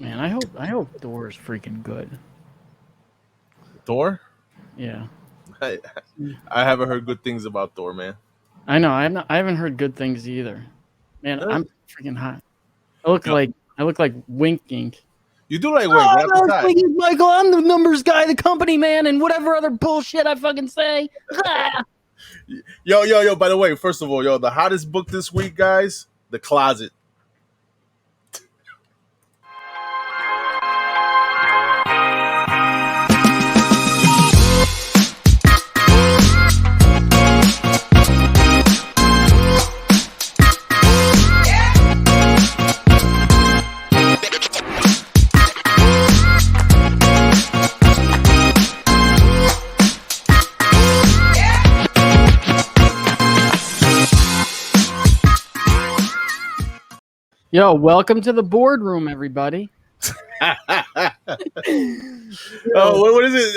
Man, I hope Thor is freaking good. Thor? Yeah. I haven't heard good things about Thor, man. I know. I haven't heard good things either. Man, I'm freaking hot. I look like Winking. You do like Wink, right? Oh, no, Michael, I'm the numbers guy, the company man, and whatever other bullshit I fucking say. Yo. By the way, first of all, the hottest book this week, guys, The Closet. Yo, welcome to the boardroom, everybody. What is it?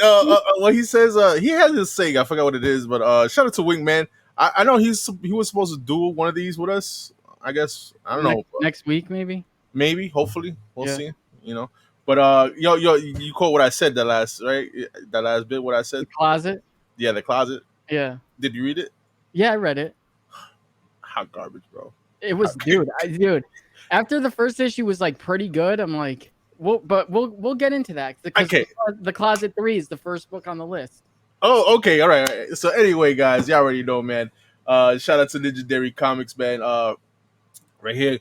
What he says? He has this saying. I forgot what it is, but shout out to Wingman. I know he was supposed to do one of these with us. I guess I don't know. Next week, maybe. Maybe, hopefully, we'll see. But you caught what I said that last bit. What I said. The closet. Yeah, The Closet. Yeah. Did you read it? Yeah, I read it. Hot garbage, bro. It was, dude. After the first issue was like pretty good, I'm like, we'll get into that because The Closet 3 is the first book on the list. Oh, okay, all right. So anyway, guys, you already know, man. Shout out to Legendary Comics, man. Right here.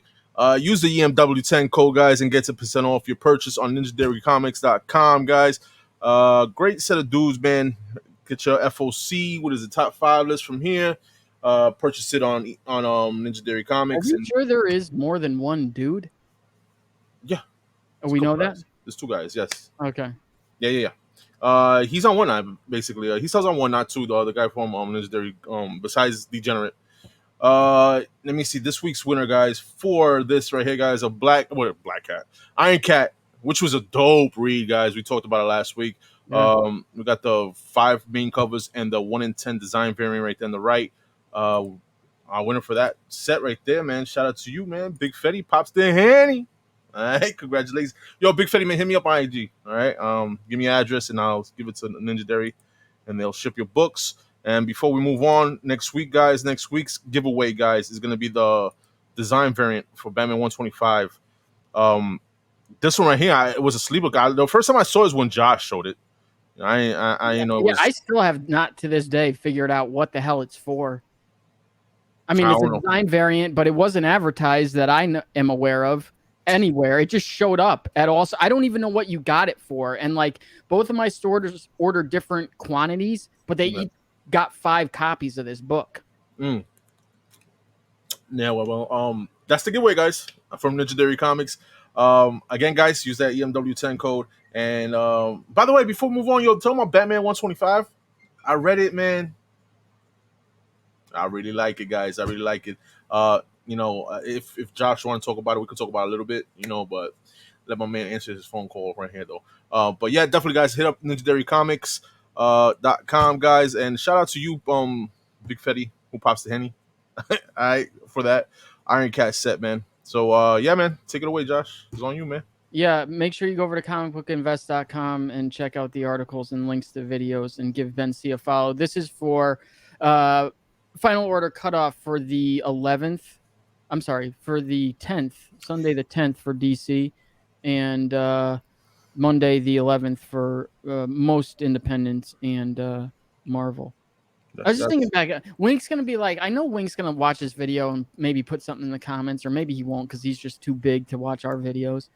Use the EMW10 code, guys, and get 10% off your purchase on NinjaDairyComics.com, guys. Great set of dudes, man. Get your FOC. What is the top 5 list from here? Purchase it on Ninja Dairy Comics. Are you sure there is more than one dude? Yeah. We know that? There's 2 guys, yes. Okay. Yeah. He's on one night, basically. He sells on one night, too, the other guy from Ninja Dairy, besides Degenerate. Let me see. This week's winner, guys, for this right here, guys, Black Cat. Iron Cat, which was a dope read, guys. We talked about it last week. Yeah. We got the 5 main covers and the 1 in 10 design variant right there on the right. Our winner for that set right there, man. Shout out to you, man. Big Fetty, Pops the Hanny. All right, congratulations. Yo, Big Fetty, man, hit me up on IG. All right, give me your address and I'll give it to Ninja Dairy and they'll ship your books. And before we move on, next week's giveaway, guys, is going to be the design variant for Batman 125. This one right here, it was a sleeper guy. The first time I saw it was when Josh showed it. I still have not to this day figured out what the hell it's for. I mean, it's a design variant, but it wasn't advertised that I am aware of anywhere. It just showed up at all. So I don't even know what you got it for. And like both of my stores ordered different quantities, but they each got 5 copies of this book. Yeah, well, that's the giveaway, guys, from Ninja Dairy Comics. Again, guys, use that EMW10 code. And by the way, before we move on, tell me about Batman 125. I read it, man. I really like it, guys. I really like it. If Josh want to talk about it, we can talk about it a little bit, but let my man answer his phone call right here, though. But yeah, definitely, guys, hit up NinjaDairyComics.com, guys, and shout out to you, Big Fetty, who pops the Henny. All right, for that Iron Cat set, man. So yeah, man, take it away, Josh. It's on you, man. Yeah, make sure you go over to comicbookinvest.com and check out the articles and links to videos and give Ben C a follow. This is for Final Order Cutoff for the 11th. I'm sorry, for the 10th, Sunday the 10th for DC, and Monday the 11th for most independents and Marvel. I was just thinking back. Wink's going to be like, I know Wink's going to watch this video and maybe put something in the comments, or maybe he won't because he's just too big to watch our videos.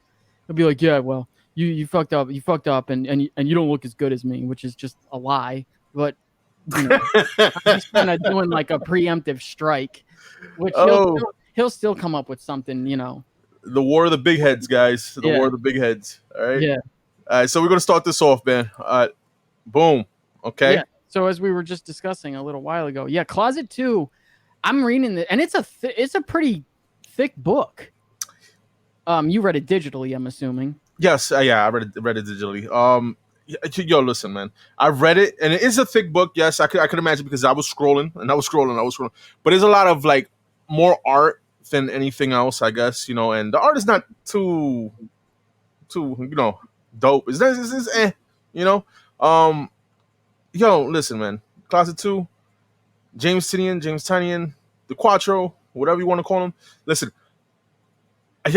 He'll be like, yeah, well, you fucked up. You fucked up, and you don't look as good as me, which is just a lie. But I'm just kind of doing like a preemptive strike, which he'll still come up with something, The war of the big heads, guys. War of the big heads. All right. Yeah. All right. So we're gonna start this off, man. Boom. Okay. Yeah. So as we were just discussing a little while ago, yeah, Closet 2. I'm reading it, and it's a pretty thick book. You read it digitally, I'm assuming. Yes. Yeah, I read it digitally. Yo, listen, man. I read it, and it is a thick book. Yes, I could imagine because I was scrolling. But there's a lot of like more art than anything else, I guess. And the art is not too you know, dope. It's you know. Yo, listen, man. Closet 2, James Tinian, the Quattro, whatever you want to call him. Listen,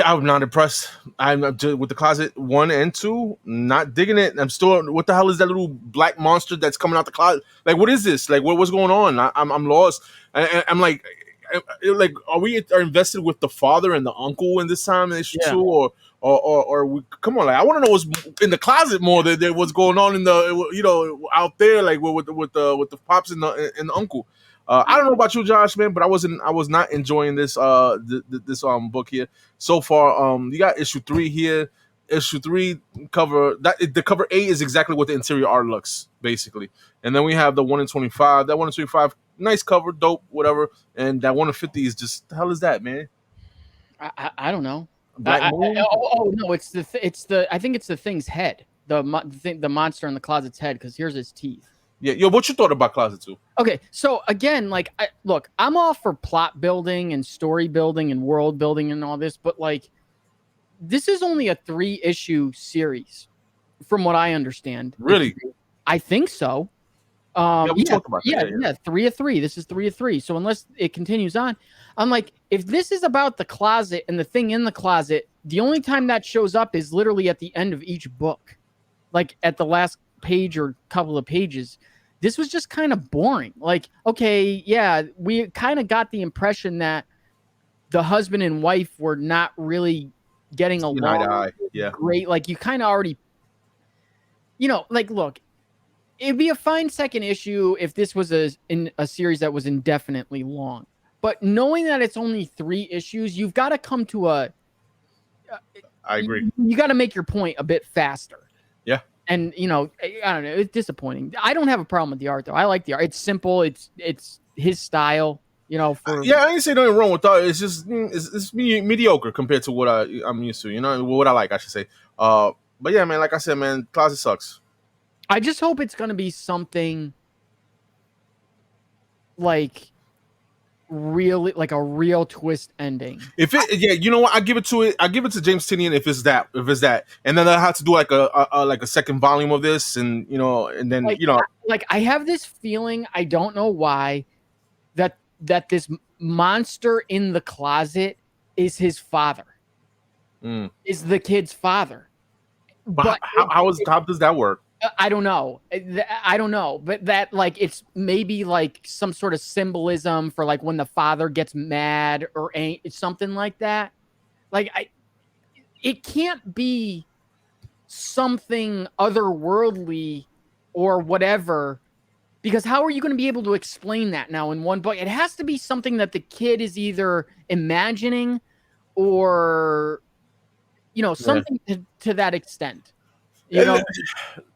I'm not impressed. I'm just, with the Closet 1 and 2, not digging it. I'm still. What the hell is that little black monster that's coming out the closet? Like, what is this? Like, what's going on? I'm lost. I'm like, are we invested with the father and the uncle in this time in issue 2, or we, come on? Like, I want to know what's in the closet more than what's going on in the, you know, out there, like with the pops and the uncle. I don't know about you, Josh, man, but I was not enjoying this this book here so far. You got issue 3 here. Issue 3 cover that the cover 8 is exactly what the interior art looks, basically. And then we have the 1 in 25. That 1 in 25, nice cover, dope, whatever. And that 1 in 50 is just, the hell is that, man? I don't know. Black Moon? No, it's the I think it's the thing's head. The monster in the closet's head, because here's his teeth. Yeah, yo, what you thought about Closet 2? Okay, so again, like, look, I'm all for plot building and story building and world building and all this, but like, this is only a 3-issue series, from what I understand. Really? I think so. We talked about that. Yeah, 3 of 3. This is 3 of 3. So unless it continues on, I'm like, if this is about the closet and the thing in the closet, the only time that shows up is literally at the end of each book, like at the last page or couple of pages. This was just kind of boring. Like, okay, yeah, we kind of got the impression that the husband and wife were not really getting along. Eye to eye. Yeah. Great. Like, you kind of already, you know, like, look, it'd be a fine second issue if this was in a series that was indefinitely long. But knowing that it's only 3 issues, you've got to come to I agree. You got to make your point a bit faster. Yeah. And, you know, I don't know. It's disappointing. I don't have a problem with the art, though. I like the art. It's simple. It's his style, you know. I ain't say nothing wrong with that. It's just it's mediocre compared to what I'm used to, you know, what I like, I should say. But yeah, man, like I said, man, Closet sucks. I just hope it's going to be something like really, like a real twist ending. You know what? I give it to James Tinian if it's that, and then I have to do like a second volume of this, and you know, and then like I have this feeling, I don't know why, that this monster in the closet is his father, is the kid's father. But how does that work? I don't know. But that, like, it's maybe like some sort of symbolism for like when the father gets mad or something like that. Like, it can't be something otherworldly or whatever, because how are you going to be able to explain that now in one book? It has to be something that the kid is either imagining or, you know, something to that extent. You know?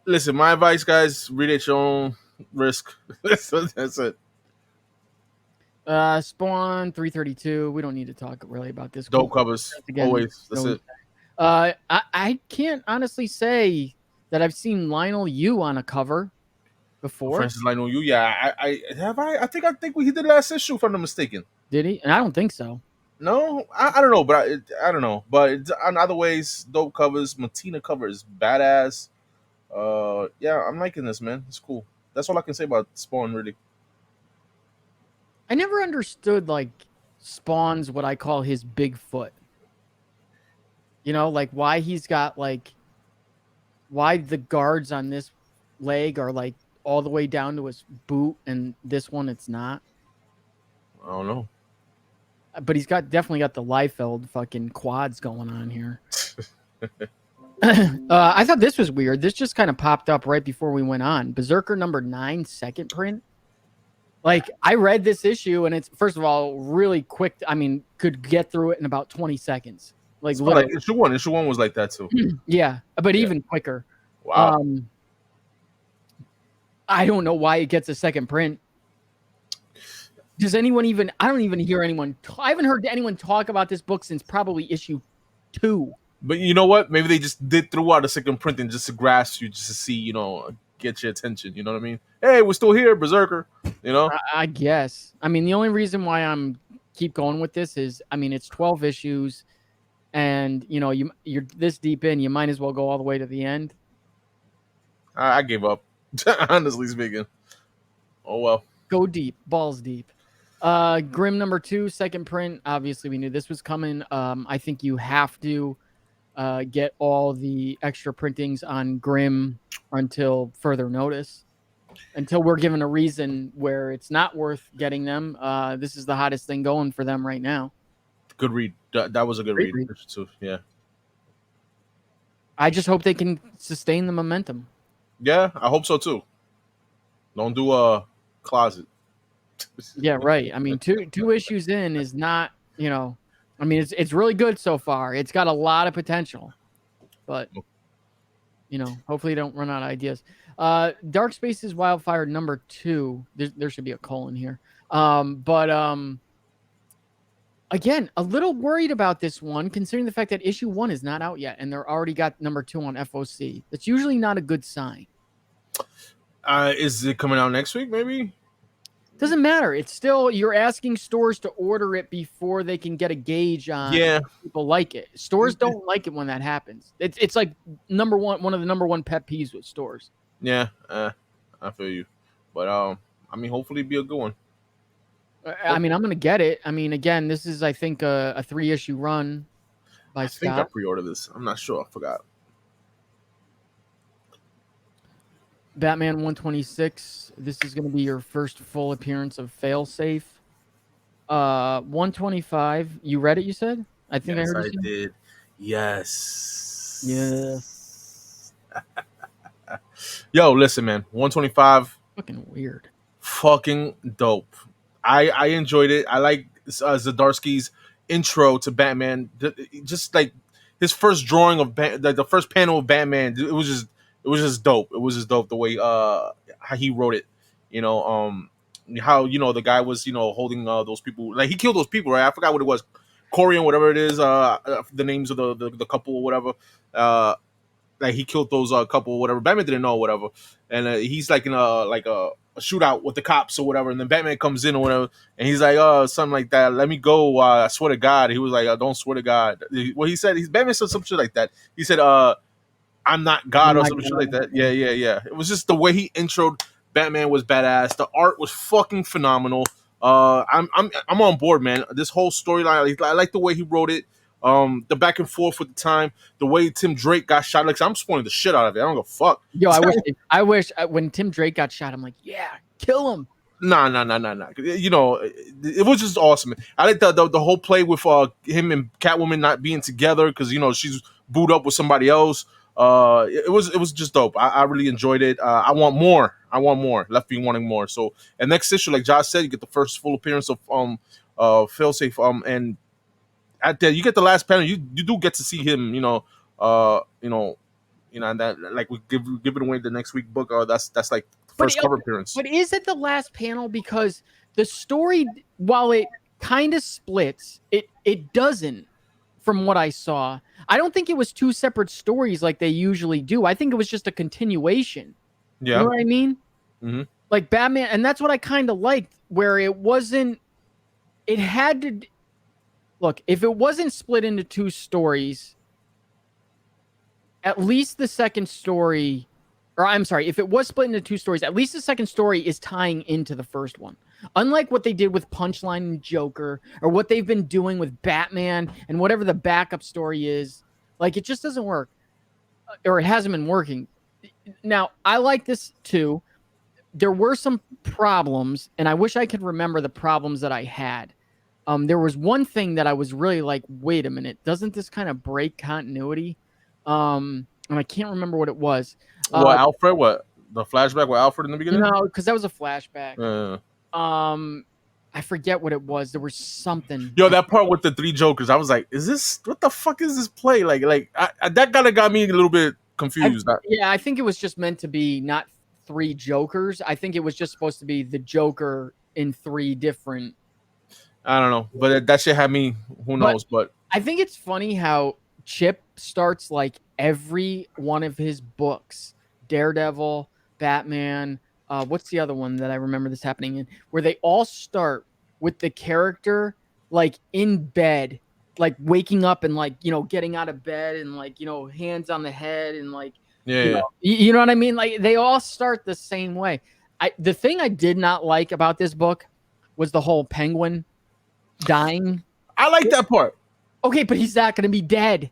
Listen, my advice, guys, read at your own risk. That's it. Spawn 332. We don't need to talk really about this. Dope covers. Again, always. That's it. I can't honestly say that I've seen Lionel Yu on a cover before. Francis Lionel Yu, yeah. I think he did last issue, if I'm not mistaken. Did he? And I don't think so. No, I don't know, but I don't know. But on other ways, dope covers. Martina cover is badass. Yeah, I'm liking this, man. It's cool. That's all I can say about Spawn, really. I never understood, like, Spawn's what I call his big foot. You know, like, why he's got, like, why the guards on this leg are, like, all the way down to his boot, and this one it's not. I don't know. But he's definitely got the Liefeld fucking quads going on here. I thought this was weird. This just kind of popped up right before we went on. Berserker number 9, second print. Like, I read this issue, and it's, first of all, really quick. I mean, could get through it in about 20 seconds. Like, issue one was like that too. Yeah, but even quicker. Wow. I don't know why it gets a second print. Does anyone even? I don't even hear anyone. I haven't heard anyone talk about this book since probably issue 2. But you know what? Maybe they just threw out a second printing just to grasp you, just to see, you know, get your attention. You know what I mean? Hey, we're still here, Berserker. You know? I guess. I mean, the only reason why I'm keep going with this is, I mean, it's 12 issues, and you're this deep in, you might as well go all the way to the end. I gave up. Honestly speaking. Oh well. Go deep, balls deep. Grim number 2, second print. Obviously, we knew this was coming. I think you have to get all the extra printings on Grim until further notice. Until we're given a reason where it's not worth getting them. This is the hottest thing going for them right now. Good read. That was a good Great read. read. So, yeah. I just hope they can sustain the momentum. Yeah, I hope so too. Don't do a closet. Yeah, right. I mean, two issues in is not, I mean, it's really good so far. It's got a lot of potential, but hopefully you don't run out of ideas. Dark Spaces Wildfire number 2. There should be a colon here. Again, a little worried about this one, considering the fact that issue 1 is not out yet, and they're already got number 2 on FOC. That's usually not a good sign. Is it coming out next week? Maybe. Doesn't matter. It's still, you're asking stores to order it before they can get a gauge on if people like it. Stores don't like it when that happens. It's like one of the number 1 pet peeves with stores. Yeah, I feel you, but I mean, hopefully, it'll be a good one. I mean, I'm gonna get it. I mean, again, this is, I think, a 3-issue run by Scott. I think I pre-ordered this. I'm not sure. I forgot. Batman 126. This is going to be your first full appearance of Failsafe. 125. You read it, you said? I think yes, I heard you say. Did. Yes. Yes. Yo, listen, man. 125. Fucking weird. Fucking dope. I enjoyed it. I like Zdarsky's intro to Batman. Just like his first drawing of the first panel of Batman. It was just dope. It was just dope the way how he wrote it. How the guy was holding those people, like he killed those people, right? I forgot what it was, Corian, whatever it is, the names of the couple or whatever. Like he killed those couple or whatever. Batman didn't know whatever, and he's like in a shootout with the cops or whatever, and then Batman comes in or whatever, and he's like, something like that. Let me go. I swear to God. He was like, don't swear to God. What he said, Batman said some shit like that. He said, I'm not God or some shit like that. Yeah. It was just the way he introed Batman was badass. The art was fucking phenomenal. I'm on board, man. This whole storyline, I like the way he wrote it. The back and forth with the time, the way Tim Drake got shot. Like I'm spoiling the shit out of it. I don't go fuck. Yo, I wish when Tim Drake got shot, I'm like, yeah, kill him. Nah. It was just awesome. I like the whole play with him and Catwoman not being together because she's booed up with somebody else. It was just dope. I really enjoyed it. I want more. Left me wanting more. So, and next issue, like Josh said, you get the first full appearance of Failsafe. And at the you get the last panel. You do get to see him. And that like we give it away the next week book. That's like the first cover appearance. But is it the last panel? Because the story, while it kind of splits, it doesn't. From what I saw, I don't think it was 2 separate stories like they usually do. I think it was just a continuation. Yeah. You know what I mean? Mm-hmm. Like Batman, and that's what I kind of liked, where it wasn't. It had to look, if it wasn't split into 2 stories. At least the second story, or I'm sorry, if it was split into 2 stories, at least the second story is tying into the first one. Unlike what they did with Punchline and Joker, or what they've been doing with Batman and whatever the backup story is, like it just doesn't work, or it hasn't been working. Now, I like this too. There were some problems, and I wish I could remember the problems that I had. There was one thing that I was really like, wait a minute, doesn't this kind of break continuity? And I can't remember what it was. Alfred? What the flashback with Alfred in the beginning? No, because that was a flashback. I forget what it was. There was something. Yo, that part with the 3 Jokers, I was like, "Is this what the fuck is this play?" Like that kind of got me a little bit confused. I think it was just meant to be not 3 Jokers. I think it was just supposed to be the Joker in 3 different. I don't know, but that shit had me. Who knows? But I think it's funny how Chip starts like every one of his books, Daredevil, Batman. What's the other one that I remember this happening in? Where they all start with the character like in bed like waking up and like, you know, getting out of bed and like, you know, hands on the head and like, Yeah. you know what I mean? Like they all start the same way. The thing I did not like about this book was the whole penguin dying. I like that part. Okay, but he's not going to be dead.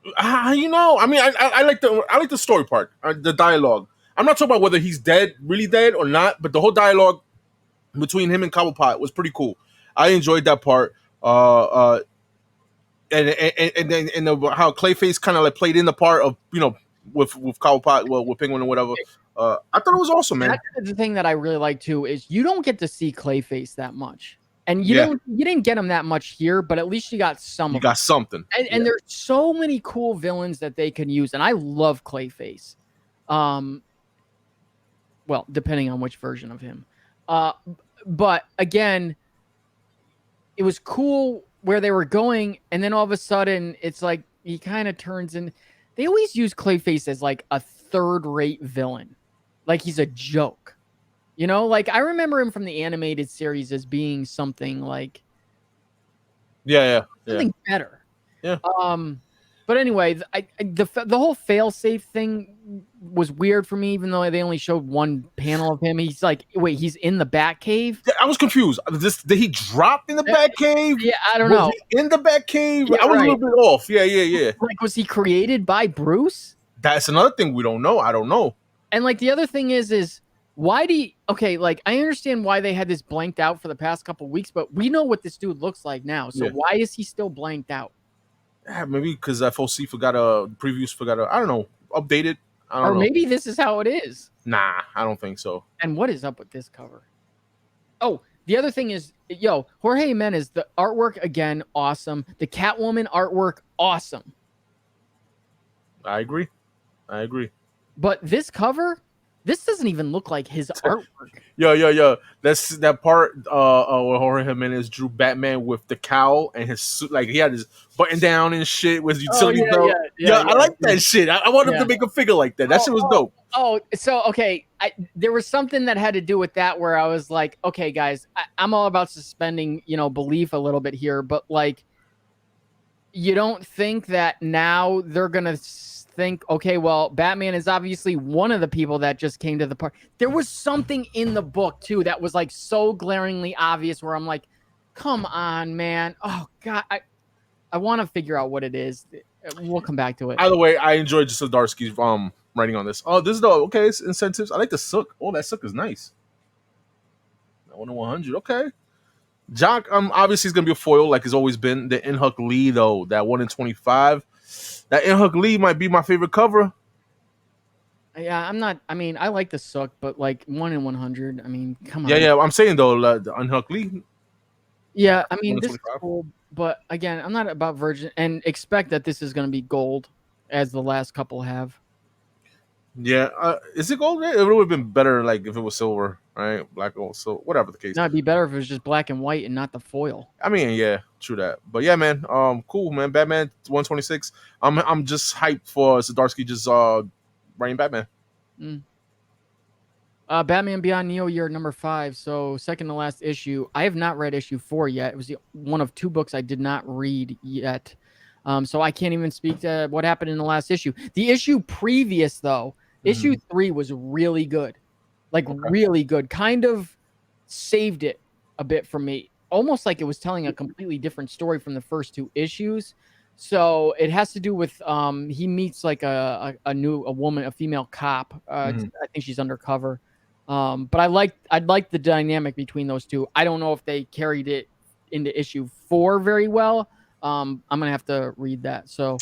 You know, I mean, I like the story part, the dialogue. I'm not talking about whether he's dead, really dead or not, but the whole dialogue between him and Cobblepot was pretty cool. I enjoyed that part. And then how Clayface kind of like played in the part of, you know, with Cobblepot, well, with Penguin or whatever. I thought it was awesome, man. That's the thing that I really like too is you don't get to see Clayface that much, and you didn't get him that much here, but at least you got some. You got something, and there's so many cool villains that they can use, and I love Clayface. Well, depending on which version of him. But again, it was cool where they were going, and then all of a sudden, it's like he kind of turns in. They always use Clayface as like a third-rate villain, like he's a joke. You know, like I remember him from the animated series as being something like, something better. Yeah. But anyway, the whole failsafe thing was weird for me, even though they only showed one panel of him. He's like, wait, he's in the Batcave? Yeah, I was confused. Did he drop in the Batcave? Yeah, I don't know. In the Batcave? Yeah, I was a little bit off. Yeah. Like, was he created by Bruce? That's another thing we don't know. I don't know. And like the other thing is why do you, okay, like I understand why they had this blanked out for the past couple weeks, but we know what this dude looks like now. So why is he still blanked out? Maybe because FOC previews forgot I don't know, updated. I don't know. Or maybe this is how it is. Nah, I don't think so. And what is up with this cover? Oh, the other thing is, Jorge Jimenez, the artwork again, awesome. The Catwoman artwork, awesome. I agree. But this cover, this doesn't even look like his artwork. Yo. That's that part where Jorge Jimenez drew Batman with the cowl and his suit, like he had his button down and shit with utility belt. Yeah, I like that shit. I want him to make a figure like that. That shit was dope. So okay, there was something that had to do with that where I was like, okay, guys, I'm all about suspending, belief a little bit here, but like, you don't think that now they're gonna think, okay, well, Batman is obviously one of the people that just came to the party. There was something in the book too that was like so glaringly obvious where I'm like, come on, man. Oh God, I want to figure out what it is. We'll come back to it. Either way, I enjoyed Zdarsky's writing on this. Oh, this is it's incentives. I like the sook. Oh, that sook is nice. 1 to 100. Okay. Jock, obviously he's gonna be a foil like he's always been. The Inhuck Lee though, that 1 in 25. That Inhuck Lee might be my favorite cover. Yeah, I like the sook, but like 1 in 100. I mean, come on. Yeah. I'm saying though, the Inhuck Lee. Yeah, I mean, this is cool, but again, I'm not about virgin and expect that this is going to be gold, as the last couple have. Yeah, is it gold? It would have been better like if it was silver, right? Black, gold, so whatever the case. No, it'd be better if it was just black and white and not the foil. I mean, yeah, true that. But yeah, man, cool, man. Batman 126. I'm just hyped for Zdarsky just writing Batman. Batman Beyond Neo Year number 5. So second to last issue. I have not read issue 4 yet. It was one of 2 books I did not read yet. So I can't even speak to what happened in the last issue. The issue previous though, issue 3 was really good. Like really good. Kind of saved it a bit for me. Almost like it was telling a completely different story from the first 2 issues. So it has to do with he meets like a woman, a female cop. I think she's undercover. But I'd like the dynamic between those two. I don't know if they carried it into issue 4 very well. I'm gonna have to read that. So,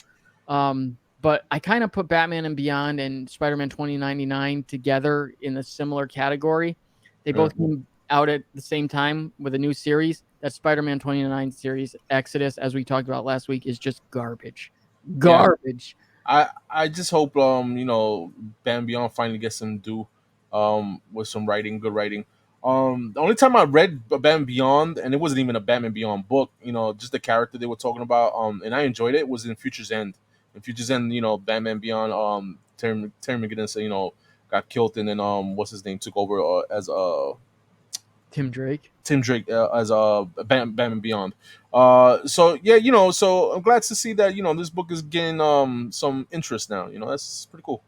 but I kind of put Batman and Beyond and Spider-Man 2099 together in a similar category. They both came out at the same time with a new series. That Spider-Man 2099 series, Exodus, as we talked about last week, is just garbage. Garbage. Yeah. I just hope Batman Beyond finally gets some due with some writing, good writing. The only time I read Batman Beyond, and it wasn't even a Batman Beyond book, just the character they were talking about, and I enjoyed it, was in Future's End. In Future's End, Batman Beyond, Terry McGinnis, got killed, and then what's his name took over as Tim Drake. Tim Drake as Batman Beyond. So yeah, so I'm glad to see that this book is getting some interest now. That's pretty cool.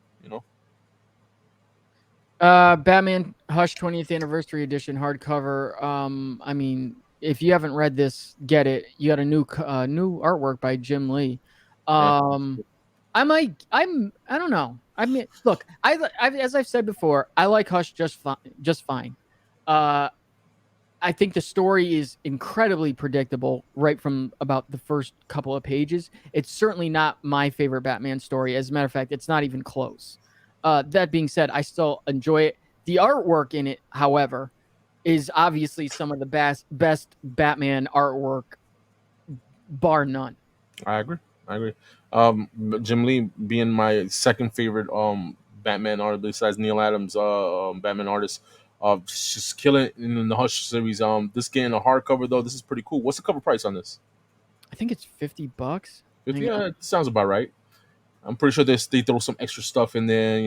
Batman Hush 20th Anniversary Edition hardcover. I mean, if you haven't read this, get it. You got a new artwork by Jim Lee. Yeah. I don't know. I mean, look, as I've said before, I like Hush just fine. I think the story is incredibly predictable right from about the first couple of pages. It's certainly not my favorite Batman story. As a matter of fact, it's not even close. That being said, I still enjoy it. The artwork in it, however, is obviously some of the best Batman artwork, bar none. I agree. Jim Lee being my second favorite Batman artist besides Neil Adams, Batman artist. Just killing it in the Hush series. This getting a hardcover though. This is pretty cool. What's the cover price on this? I think it's $50. Yeah, it sounds about right. I'm pretty sure they throw some extra stuff in there,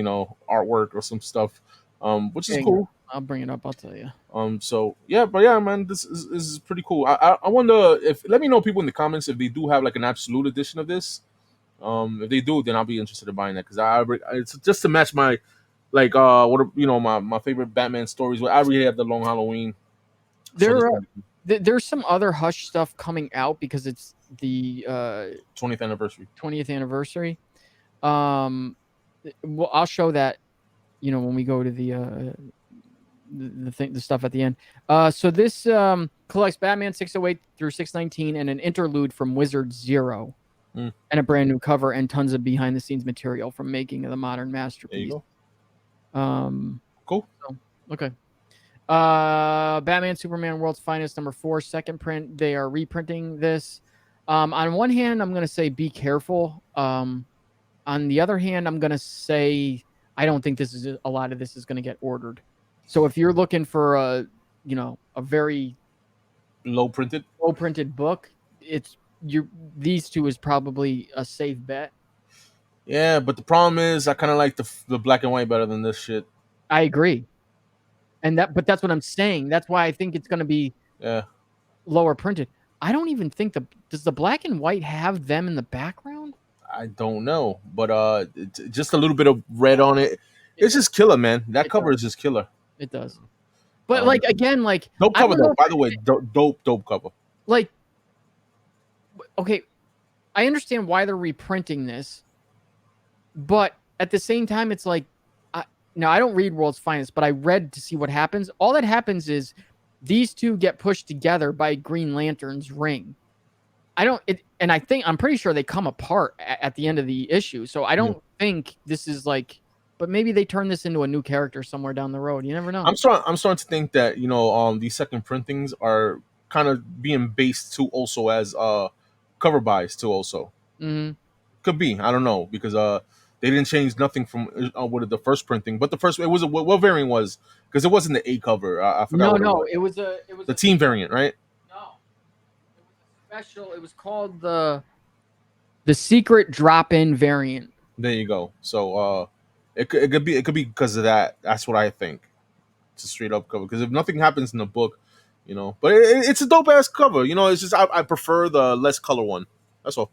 artwork or some stuff, which is cool. I'll bring it up. I'll tell you. So yeah, but yeah, man, this is pretty cool. I wonder if let me know people in the comments if they do have like an absolute edition of this. If they do, then I'll be interested in buying that because it's just to match my like my favorite Batman stories. I really have the Long Halloween. There's some other Hush stuff coming out because it's the 20th anniversary. 20th anniversary. Well, I'll show that when we go to the stuff at the end. So this collects Batman 608 through 619 and an interlude from Wizard Zero. And a brand new cover and tons of behind the scenes material from making of the modern masterpiece. There you go. Cool. So, okay. Batman Superman World's Finest #4 second print. They are reprinting this. On one hand, I'm going to say be careful. On the other hand, I'm going to say I don't think a lot of this is going to get ordered. So if you're looking for a very low printed book, these two is probably a safe bet. Yeah, but the problem is I kind of like the black and white better than this shit. I agree. But that's what I'm saying. That's why I think it's going to be lower printed. I don't even think does the black and white have them in the background? I don't know, but just a little bit of red on it. It's just killer, man. That cover is just killer. It does. But dope cover though. By the way, dope cover. Like, okay, I understand why they're reprinting this, but at the same time, it's like, now I don't read World's Finest, but I read to see what happens. All that happens is these two get pushed together by Green Lantern's ring. I'm pretty sure they come apart at the end of the issue. So I don't think this is like, but maybe they turn this into a new character somewhere down the road. You never know. I'm starting to think that these second printings are kind of being based too also as cover buys too also. Mm-hmm. Could be, I don't know, because they didn't change nothing from what the first printing, but what variant was, because it wasn't the A cover. I forgot. It was the team variant, right? No, it was a special. It was called the secret drop-in variant. There you go. So it could be because of that. That's what I think. It's a straight up cover because if nothing happens in the book, but it's a dope ass cover. It's just I prefer the less color one. That's all.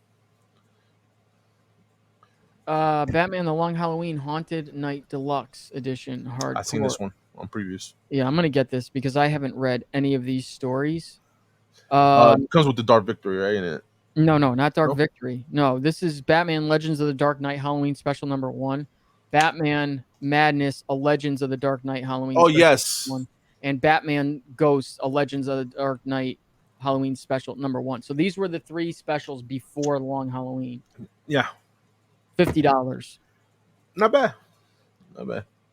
Batman: The Long Halloween Haunted Night Deluxe Edition hardcore. I've seen this one on previews. Yeah, I'm gonna get this because I haven't read any of these stories. It comes with the Dark Victory, right? In it. No, not Dark Victory. No, this is Batman: Legends of the Dark Knight Halloween Special #1. Batman Madness: A Legends of the Dark Knight Halloween. Oh yes. #1. And Batman Ghosts: A Legends of the Dark Knight Halloween Special #1. So these were the three specials before Long Halloween. Yeah. $50. Not bad.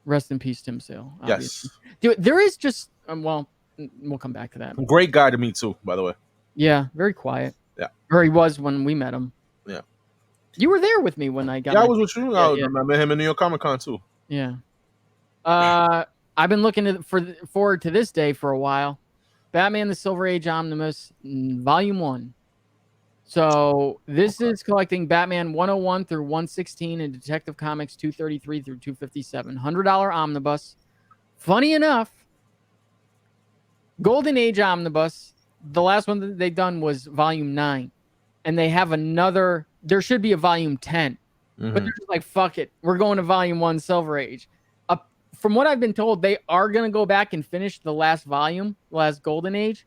Rest in peace, Tim Sale. Obviously. Yes. Dude, there is just we'll come back to that. Great guy to meet too, by the way. Yeah, very quiet. Yeah. Or he was when we met him. Yeah. You were there with me when I got. Yeah, I was with you. I met him in New York Comic Con too. Yeah. I've been looking forward to this day for a while. Batman: The Silver Age Omnibus, Volume 1. So this is collecting Batman 101 through 116 and Detective Comics 233 through 257. $100 omnibus. Funny enough, Golden Age Omnibus. The last one that they've done was Volume 9, and they have another. There should be a Volume 10, but they're just like, fuck it, we're going to Volume 1 Silver Age. From what I've been told, they are gonna go back and finish the last volume, the last Golden Age.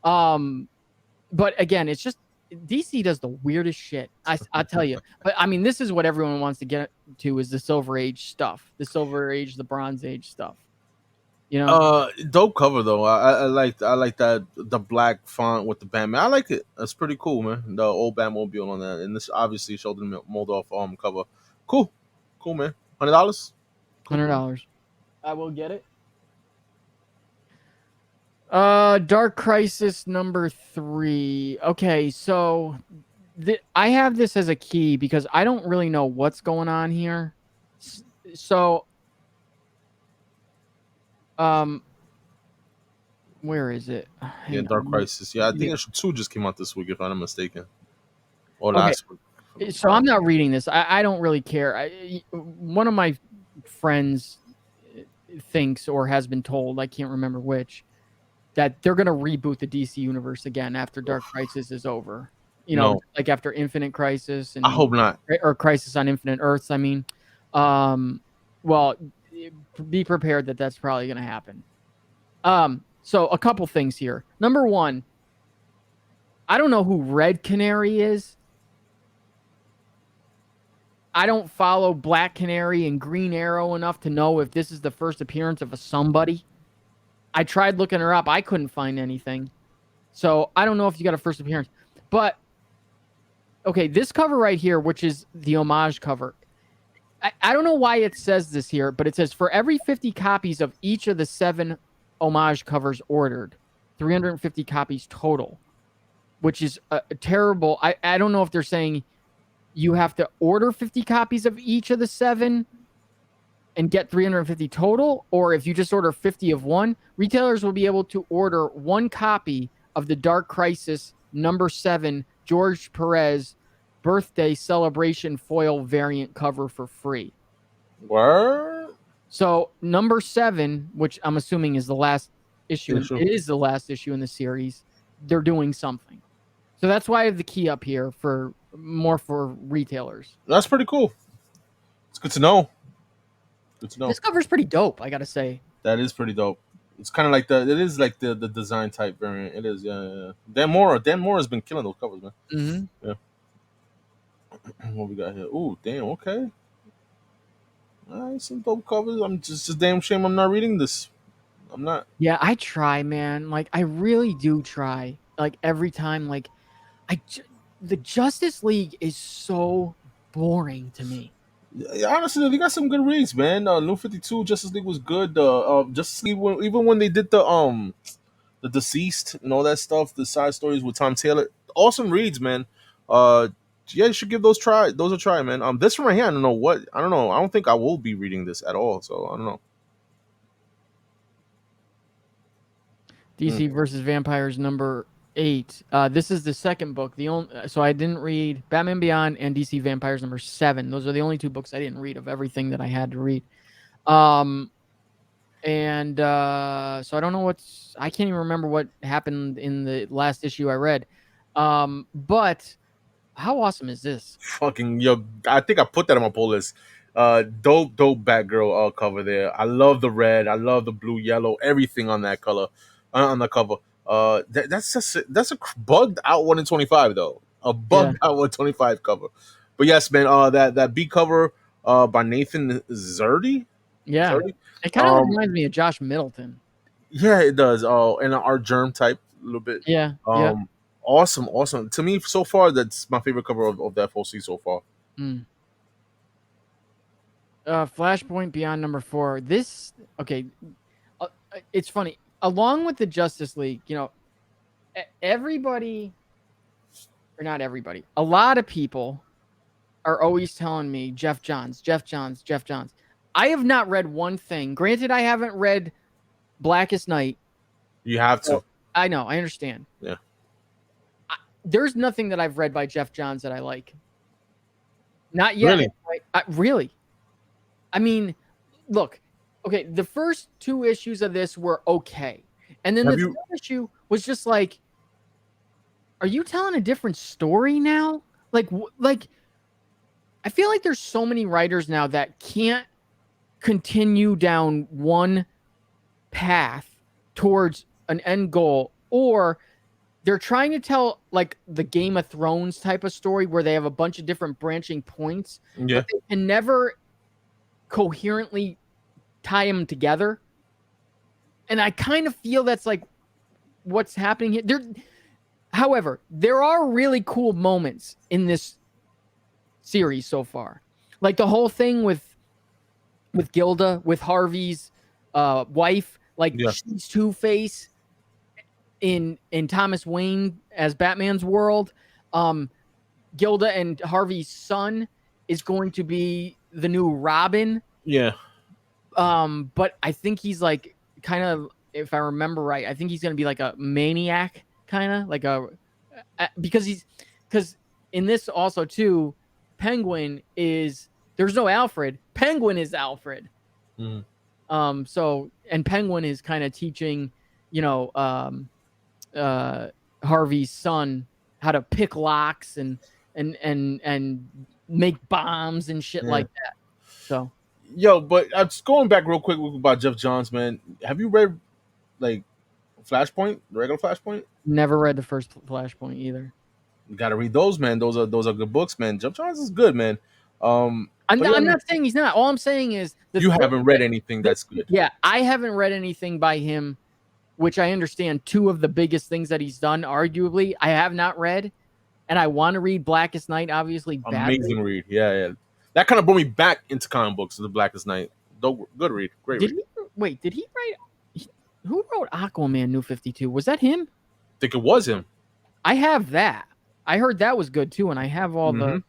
But again, it's just DC does the weirdest shit. I tell you. But I mean, this is what everyone wants to get to, is the Silver Age stuff, the Silver Age, the Bronze Age stuff. You know, Dope cover though. I like that, the black font with the Batman. I like it. That's pretty cool, man. The old Batmobile on that, and this obviously showed the mold off cover. Cool, man. $100. $100. I will get it. Dark Crisis number 3. Okay, so I have this as a key because I don't really know what's going on here. So, where is it? Yeah, Dark Crisis. Yeah, I think 2 just came out this week, if I'm not mistaken, or last week. So I'm not reading this. I don't really care. One of my friends thinks, or has been told, I can't remember which, that they're going to reboot the DC universe again after Dark Crisis is over. You know, like after Infinite Crisis. And, I hope not. Or Crisis on Infinite Earths, I mean. Well, be prepared that that's probably going to happen. So a couple things here. Number one, I don't know who Red Canary is. I don't follow Black Canary and Green Arrow enough to know if this is the first appearance of a somebody. I tried looking her up. I couldn't find anything. So I don't know if you got a first appearance. But, okay, this cover right here, which is the homage cover. I don't know why it says this here, but it says, for every 50 copies of each of the 7 homage covers ordered, 350 copies total, which is a terrible. I don't know if they're saying you have to order 50 copies of each of the 7 and get 350 total, or if you just order 50 of one, retailers will be able to order 1 copy of the Dark Crisis number 7 George Perez birthday celebration foil variant cover for free. Word? So number 7, which I'm assuming is the last issue, it is the last issue in the series, they're doing something. So that's why I have the key up here for retailers. That's pretty cool. It's good to know. Good to know. This cover's pretty dope, I gotta say. That is pretty dope. It's kind of like the design type variant. It is, yeah. Dan Moore has been killing those covers, man. Mm-hmm. Yeah. What we got here? Ooh, damn. Okay. All right, some dope covers. I'm just a damn shame I'm not reading this. I'm not. Yeah, I try, man. Like, I really do try. Like, every time, like, the Justice League is so boring to me. Yeah, honestly, they got some good reads, man. New 52 Justice League was good. Justice League, even when they did the Deceased and all that stuff, the side stories with Tom Taylor, awesome reads, man. Yeah, you should give those a try, man. This one right here, I don't know. I don't think I will be reading this at all. So I don't know. DC versus Vampires number 8. This is the second book. So I didn't read Batman Beyond and DC Vampires number 7. Those are the only 2 books I didn't read of everything that I had to read. So I don't know I can't even remember what happened in the last issue I read. But how awesome is this? Fucking yo! I think I put that on my pull list. Dope Batgirl cover there. I love the red. I love the blue, yellow, everything on that color on the cover. That's a bugged out 1 in 25 though. A bugged out 125 cover. But yes, man. That B cover by Nathan Zerdy. Yeah, Zerdy? It kind of reminds me of Josh Middleton. Yeah, it does. And an Art Germ type a little bit. Yeah. Awesome. To me, so far, that's my favorite cover of the FOC so far. Flashpoint Beyond number 4. This, okay, it's funny. Along with the Justice League, you know, everybody, or not everybody, a lot of people are always telling me Jeff Johns. I have not read one thing. Granted, I haven't read Blackest Night. You have to. I know. I understand. Yeah. There's nothing that I've read by Jeff Johns that I like. Not yet. Really? Really. I mean, look. Okay, the first 2 issues of this were okay. And then the third issue was just like, are you telling a different story now? Like I feel like there's so many writers now that can't continue down one path towards an end goal, or they're trying to tell like the Game of Thrones type of story where they have a bunch of different branching points, but they can never coherently tie them together. And I kind of feel that's like what's happening here. However, there are really cool moments in this series so far. Like the whole thing with Gilda, with Harvey's wife, like she's Two-Face in Thomas Wayne as Batman's world. Gilda and Harvey's son is going to be the new Robin. Yeah. But I think he's like kind of, if I remember right, I think he's going to be like a maniac, kind of like because in this also too, Penguin is, there's no Alfred. Penguin is Alfred. So, and Penguin is kind of teaching, Harvey's son how to pick locks and make bombs and shit like that. So, but I'm just going back real quick about Jeff Johns, man. Have you read like Flashpoint, the regular Flashpoint? Never read the first Flashpoint either. You gotta read those, man. Those are good books, man. Jeff Johns is good, man. I'm not saying he's not. All I'm saying is you haven't read anything that's good. Yeah, I haven't read anything by him, which I understand two of the biggest things that he's done, arguably, I have not read, and I want to read Blackest Night, obviously. Amazing read. Yeah. That kind of brought me back into comic books, The Blackest Night. Good read. Great read. Did he write? Who wrote Aquaman New 52? Was that him? I think it was him. I have that. I heard that was good too, and I have all the...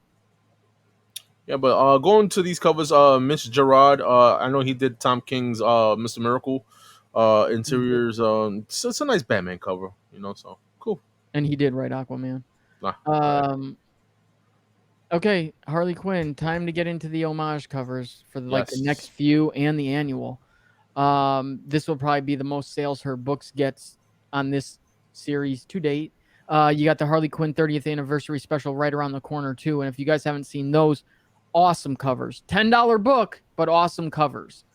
Yeah, but going to these covers, Mitch Gerard, I know he did Tom King's Mr. Miracle interiors. It's a nice Batman cover, so cool. And he did write Aquaman. Okay, Harley Quinn, time to get into the homage covers for the next few and the annual. This will probably be the most sales her books gets on this series to date. You got the Harley Quinn 30th anniversary special right around the corner too, and if you guys haven't seen those, awesome covers. $10 book, but awesome covers.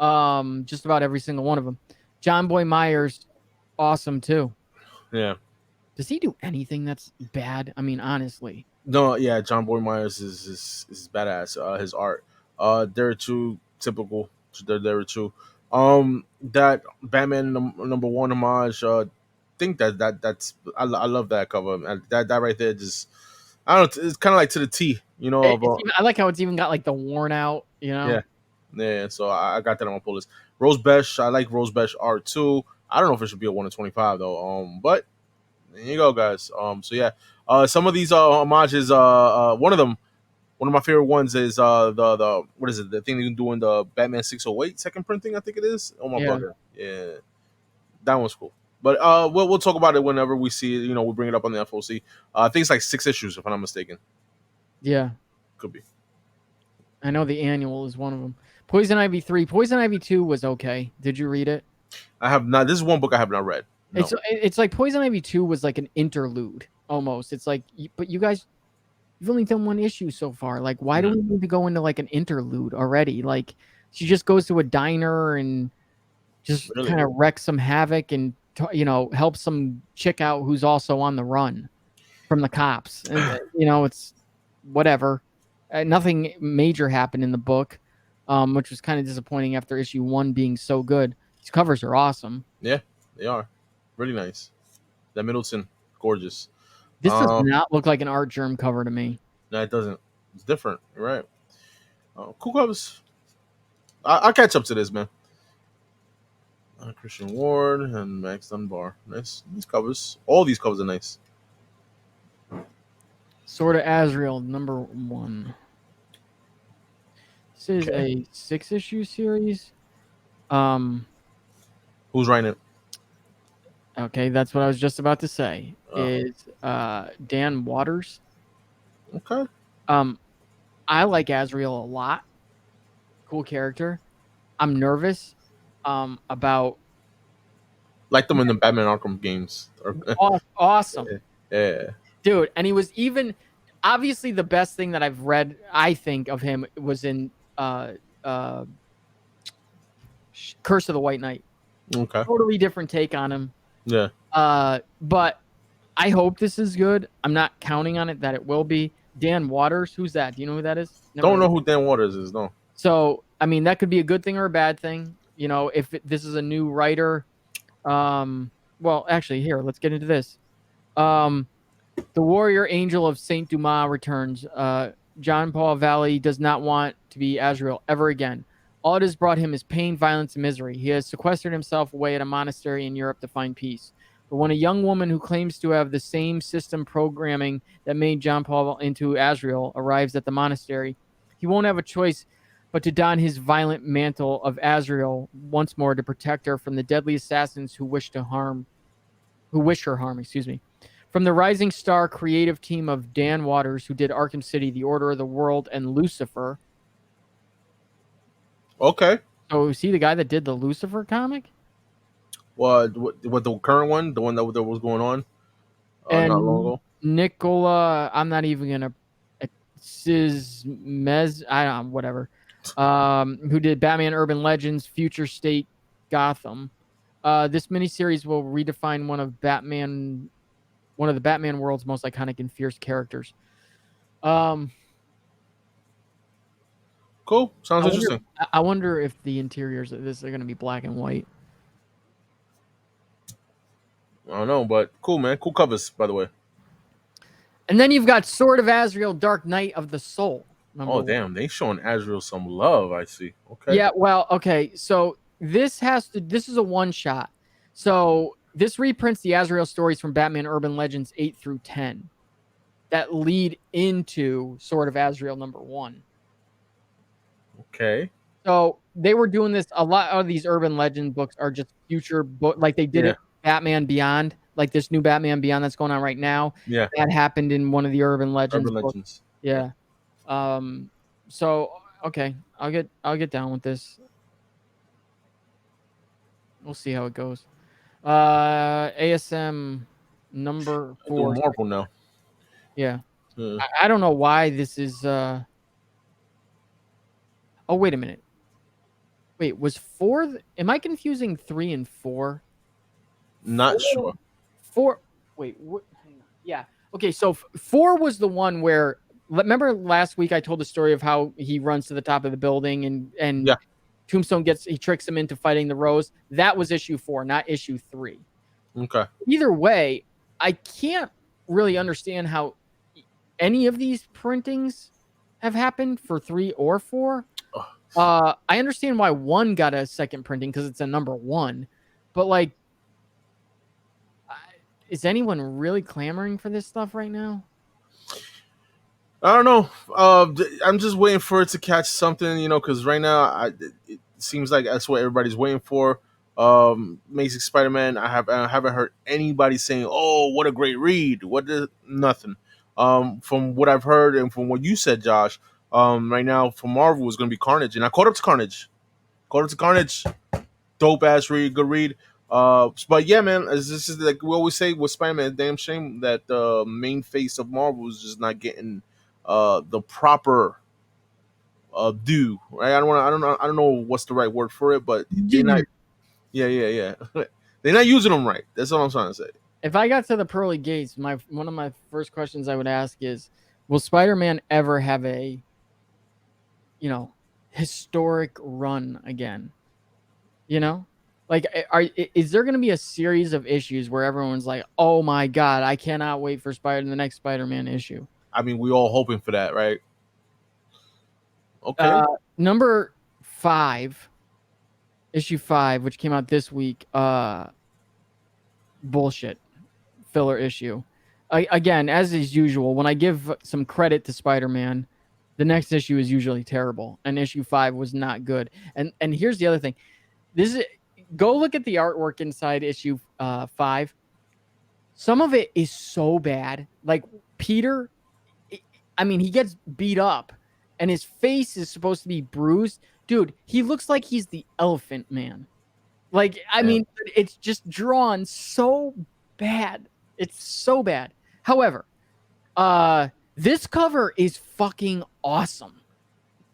Just about every single one of them. John Boy Myers, awesome too. Yeah. Does he do anything that's bad? I mean, honestly. No, yeah, John Boy Myers is badass. His art, they're too typical. They're too. That Batman number one homage. Think that's I love that cover. That right there just, I don't know. It's kind of like to the T, I like how it's even got like the worn out, Yeah. So I got that on my pull list. Rose Besh, I like Rose Besh art too. I don't know if it should be a 1 in 25 though. But there you go, guys. So yeah. Some of these homages. One of my favorite ones is the what is it? The thing you can do in the Batman 608 second printing, I think it is. Oh my brother. Yeah. That one's cool. But we'll talk about it whenever we see it. We'll bring it up on the FOC. I think it's like 6 issues, if I'm not mistaken. Yeah. Could be. I know the annual is one of them. Poison Ivy 3. Poison Ivy 2 was okay. Did you read it? I have not. This is one book I have not read. No. It's like Poison Ivy 2 was like an interlude almost. It's like, but you guys, you've only done one issue so far. Like, why do we need to go into like an interlude already? Like, she just goes to a diner and just kind of wrecks some havoc and helps some chick out who's also on the run from the cops. And, it's whatever. Nothing major happened in the book, which was kind of disappointing after issue 1 being so good. These covers are awesome. Yeah, they are. Really nice. That Middleton, gorgeous. This does not look like an Art Germ cover to me. No, it doesn't. It's different. You're right. Cool covers. I'll catch up to this, man. Christian Ward and Max Dunbar. Nice. These covers. All these covers are nice. Sword of Azrael, number 1. This is a 6-issue series. Who's writing it? Okay, that's what I was just about to say. Is Dan Waters. Okay. I like Azrael a lot. Cool character. I'm nervous about Like them in the Batman Arkham games. Awesome. Yeah. Dude, and he was even obviously the best thing that I've read, I think, of him was in uh Curse of the White Knight. Okay. Totally different take on him. Yeah. But I hope this is good. I'm not counting on it that it will be. Dan Waters, who's that? Do you know who that is? Don't know who Dan Waters is, no. So, I mean, that could be a good thing or a bad thing. You know, if this is a new writer. Well, actually, here, let's get into this. The Warrior Angel of Saint Dumas returns. John Paul Valley does not want to be Azrael ever again. All it has brought him is pain, violence, and misery. He has sequestered himself away at a monastery in Europe to find peace. But when a young woman who claims to have the same system programming that made John Paul into Azrael arrives at the monastery, he won't have a choice but to don his violent mantle of Azrael once more to protect her from the deadly assassins who wish her harm. From the Rising Star creative team of Dan Waters, who did Arkham City, The Order of the World, and Lucifer. Okay. So is he the guy that did the Lucifer comic? What the current one? The one that was going on And not long ago? Nicola, I'm not even going to... I don't know, whatever. Who did Batman Urban Legends, Future State, Gotham. This miniseries will redefine one of the Batman world's most iconic and fierce characters. Cool. Sounds interesting. I wonder if the interiors of this are going to be black and white. I don't know, but cool, man. Cool covers, by the way. And then you've got Sword of Azrael, Dark Knight of the Soul. Damn. They showing Azrael some love, I see. Okay. Yeah, well, okay. So this is a one-shot. So this reprints the Azrael stories from Batman Urban Legends 8 through 10 that lead into Sword of Azrael #1. Okay. So they were doing this. A lot of these Urban Legend books are just future book, like they did it Batman Beyond, like this new Batman Beyond that's going on right now. Yeah. That happened in one of the Urban Legends books. Legends. Yeah. So okay, I'll get down with this. We'll see how it goes. ASM #4. Marvel now. Yeah. I don't know why this is. Oh, wait a minute. Wait, was 4? Am I confusing 3 and 4? Not sure. 4. Wait. What? Hang on. Yeah. Okay. So 4 was the one where. Remember last week I told the story of how he runs to the top of the building and Tombstone he tricks him into fighting the Rose. That was issue 4, not issue 3. Okay. Either way, I can't really understand how any of these printings have happened for 3 or 4. I understand why 1 got a second printing because it's a #1, but like, is anyone really clamoring for this stuff right now? I don't know. I'm just waiting for it to catch something, because right now it seems like that's what everybody's waiting for. Amazing Spider-Man. I haven't heard anybody saying, "Oh, what a great read!" Nothing. From what I've heard and from what you said, Josh, right now for Marvel is going to be Carnage, and I caught up to Carnage. Dope ass read, good read. But yeah, man, this is like we always say with Spider-Man. Damn shame that the main face of Marvel is just not getting the proper due. Right? I don't know what's the right word for it, but they're not. Yeah. They're not using them right. That's all I'm trying to say. If I got to the pearly gates, one of my first questions I would ask is, will Spider-Man ever have a, historic run again? Like, is there going to be a series of issues where everyone's like, "Oh my God, I cannot wait for the next Spider-Man issue"? I mean, we all hoping for that, right? Okay. #5, issue 5, which came out this week. Bullshit. Filler issue. Again, as is usual, when I give some credit to Spider-Man, the next issue is usually terrible, and issue 5 was not good. And here's the other thing. Go look at the artwork inside issue 5. Some of it is so bad. Like Peter, he gets beat up, and his face is supposed to be bruised. Dude, he looks like he's the Elephant Man. Like, I mean, it's just drawn so bad. It's so bad. However, this cover is fucking awesome.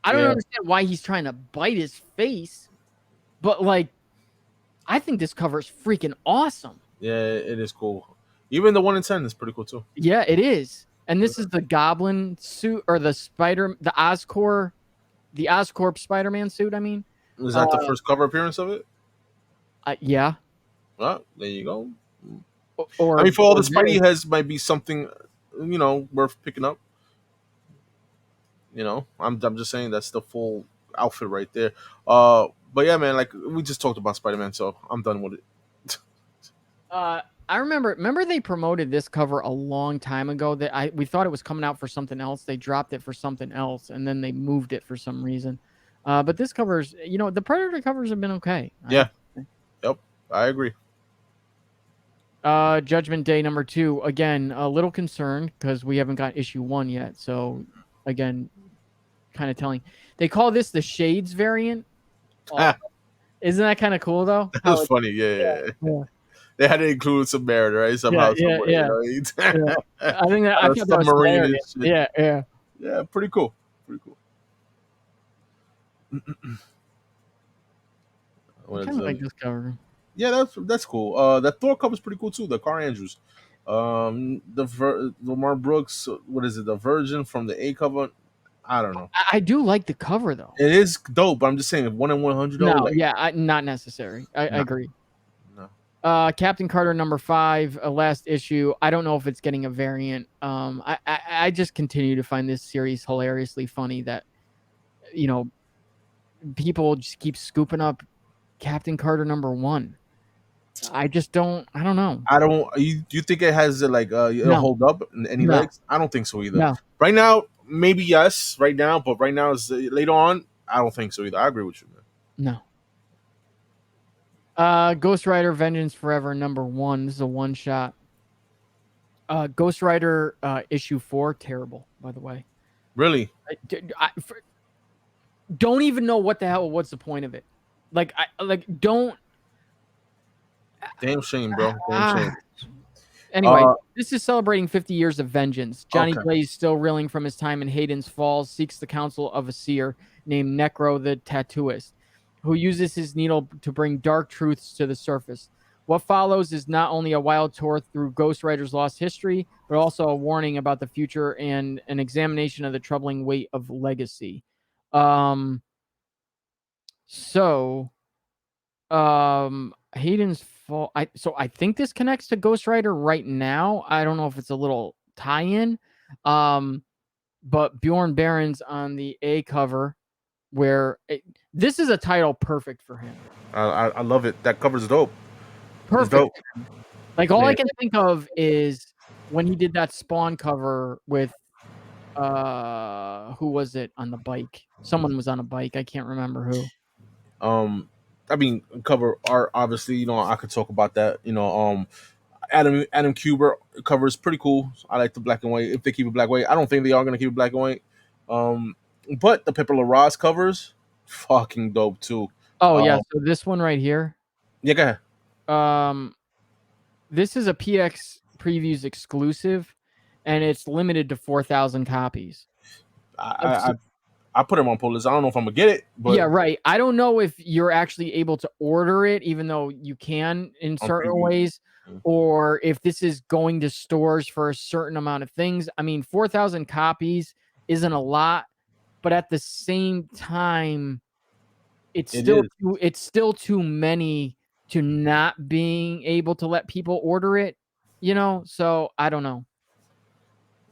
I don't understand why he's trying to bite his face, but like, I think this cover is freaking awesome. Yeah, it is cool. Even the 1 in 10 is pretty cool too. Yeah, it is. And this is the Goblin suit, or the Oscorp Spider-Man suit. I mean, Is that the first cover appearance of it? Yeah. Well, there you go. Or I mean, for all the Spidey heads, might be something, worth picking up. I'm just saying that's the full outfit right there. But yeah, man, like we just talked about Spider-Man, so I'm done with it. I remember they promoted this cover a long time ago that we thought it was coming out for something else. They dropped it for something else, and then they moved it for some reason. But this covers, the Predator covers have been okay. Yeah. Yep. I agree. Judgment Day number 2, again, a little concerned because we haven't got issue 1 yet. So again, kind of telling. They call this the Shades variant. Isn't that kind of cool though? That's funny. Yeah. They had to include some merit, right? Somehow. Yeah. I think that I thought that was hilarious. Yeah. Yeah, pretty cool. I kind of like this cover. Yeah, that's cool. That Thor cover is pretty cool too. The Car Andrews, the Lamar Brooks. What is it? The Virgin from the A cover. I don't know. I do like the cover though. It is dope. But I'm just saying, 1 in 100. No, not necessary. I agree. No. Captain Carter number 5, last issue. I don't know if it's getting a variant. I just continue to find this series hilariously funny that, people just keep scooping up Captain Carter number 1. I don't know. Do you think it has it'll hold up any legs? I don't think so either. No. Right now, maybe yes. Right now, but right now is later on. I don't think so either. I agree with you, man. No. Ghost Rider Vengeance Forever number 1. This is a one shot. Ghost Rider issue 4, terrible, by the way. Really? Don't even know what's the point of it. Don't. Damn shame, bro. Damn shame. Anyway, this is celebrating 50 years of vengeance. Johnny Blaze, still reeling from his time in Hayden's Falls, seeks the counsel of a seer named Necro the Tattooist, who uses his needle to bring dark truths to the surface. What follows is not only a wild tour through Ghost Rider's lost history, but also a warning about the future and an examination of the troubling weight of legacy. Hayden's Fall. I think this connects to Ghost Rider right now. I don't know if it's a little tie-in. But Bjorn Barron's on the A cover, where this is a title perfect for him. I love it. That cover's dope. Perfect. Dope. Like all I can think of is when he did that Spawn cover with who was it on the bike? Someone was on a bike. I can't remember who. I mean, cover art, obviously, I could talk about that. Adam Kuber cover is pretty cool. I like the black and white. If they keep it black and white, I don't think they are going to keep it black and white. But the Pepper LaRosse covers, fucking dope too. Oh yeah, so this one right here. Yeah, go ahead. This is a PX Previews exclusive, and it's limited to 4,000 copies. I put them on pull list. I don't know if I'm gonna get it, but yeah, right. I don't know if you're actually able to order it, even though you can in certain ways, or if this is going to stores for a certain amount of things. I mean, 4,000 copies isn't a lot, but at the same time, it's still too many to not being able to let people order it. So I don't know.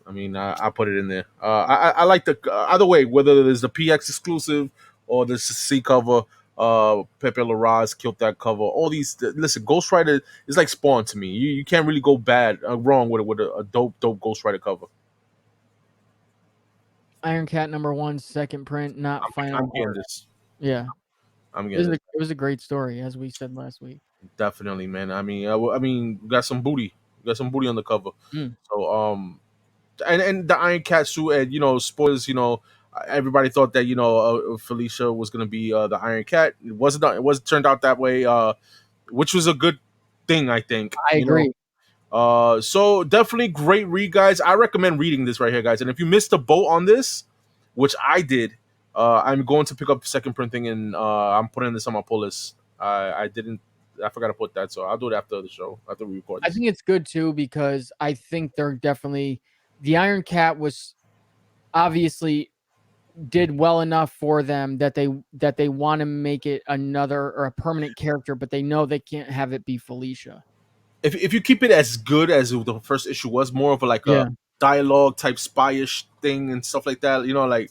I mean, I put it in there. I like the either way, whether it is the PX exclusive or the C cover. Pepe LaRosse killed that cover. All these, listen, Ghost Rider is like Spawn to me. You can't really go wrong with a dope Ghost Rider cover. Iron Cat number 1, second print, not final. I'm getting this. Yeah, I'm getting it. It was a great story, as we said last week. Definitely, man. I mean, we got some booty. We got some booty on the cover. So, and the Iron Cat suit, and spoilers. everybody thought that Felicia was going to be the Iron Cat. It wasn't. It was turned out that way, which was a good thing, I think. I agree. So definitely great read, guys. I recommend reading this right here, guys. And if you missed the boat on this, which I did, I'm going to pick up second printing, and I'm putting this on my pull list. I didn't. I forgot to put that, so I'll do it after the show, after we record I this. think it's good too because I think they're definitely the Iron Cat was obviously did well enough for them that they want to make it another or a permanent character, but they know they can't have it be Felicia. If you keep it as good as the first issue was, more of a dialogue type spyish thing and stuff like that, like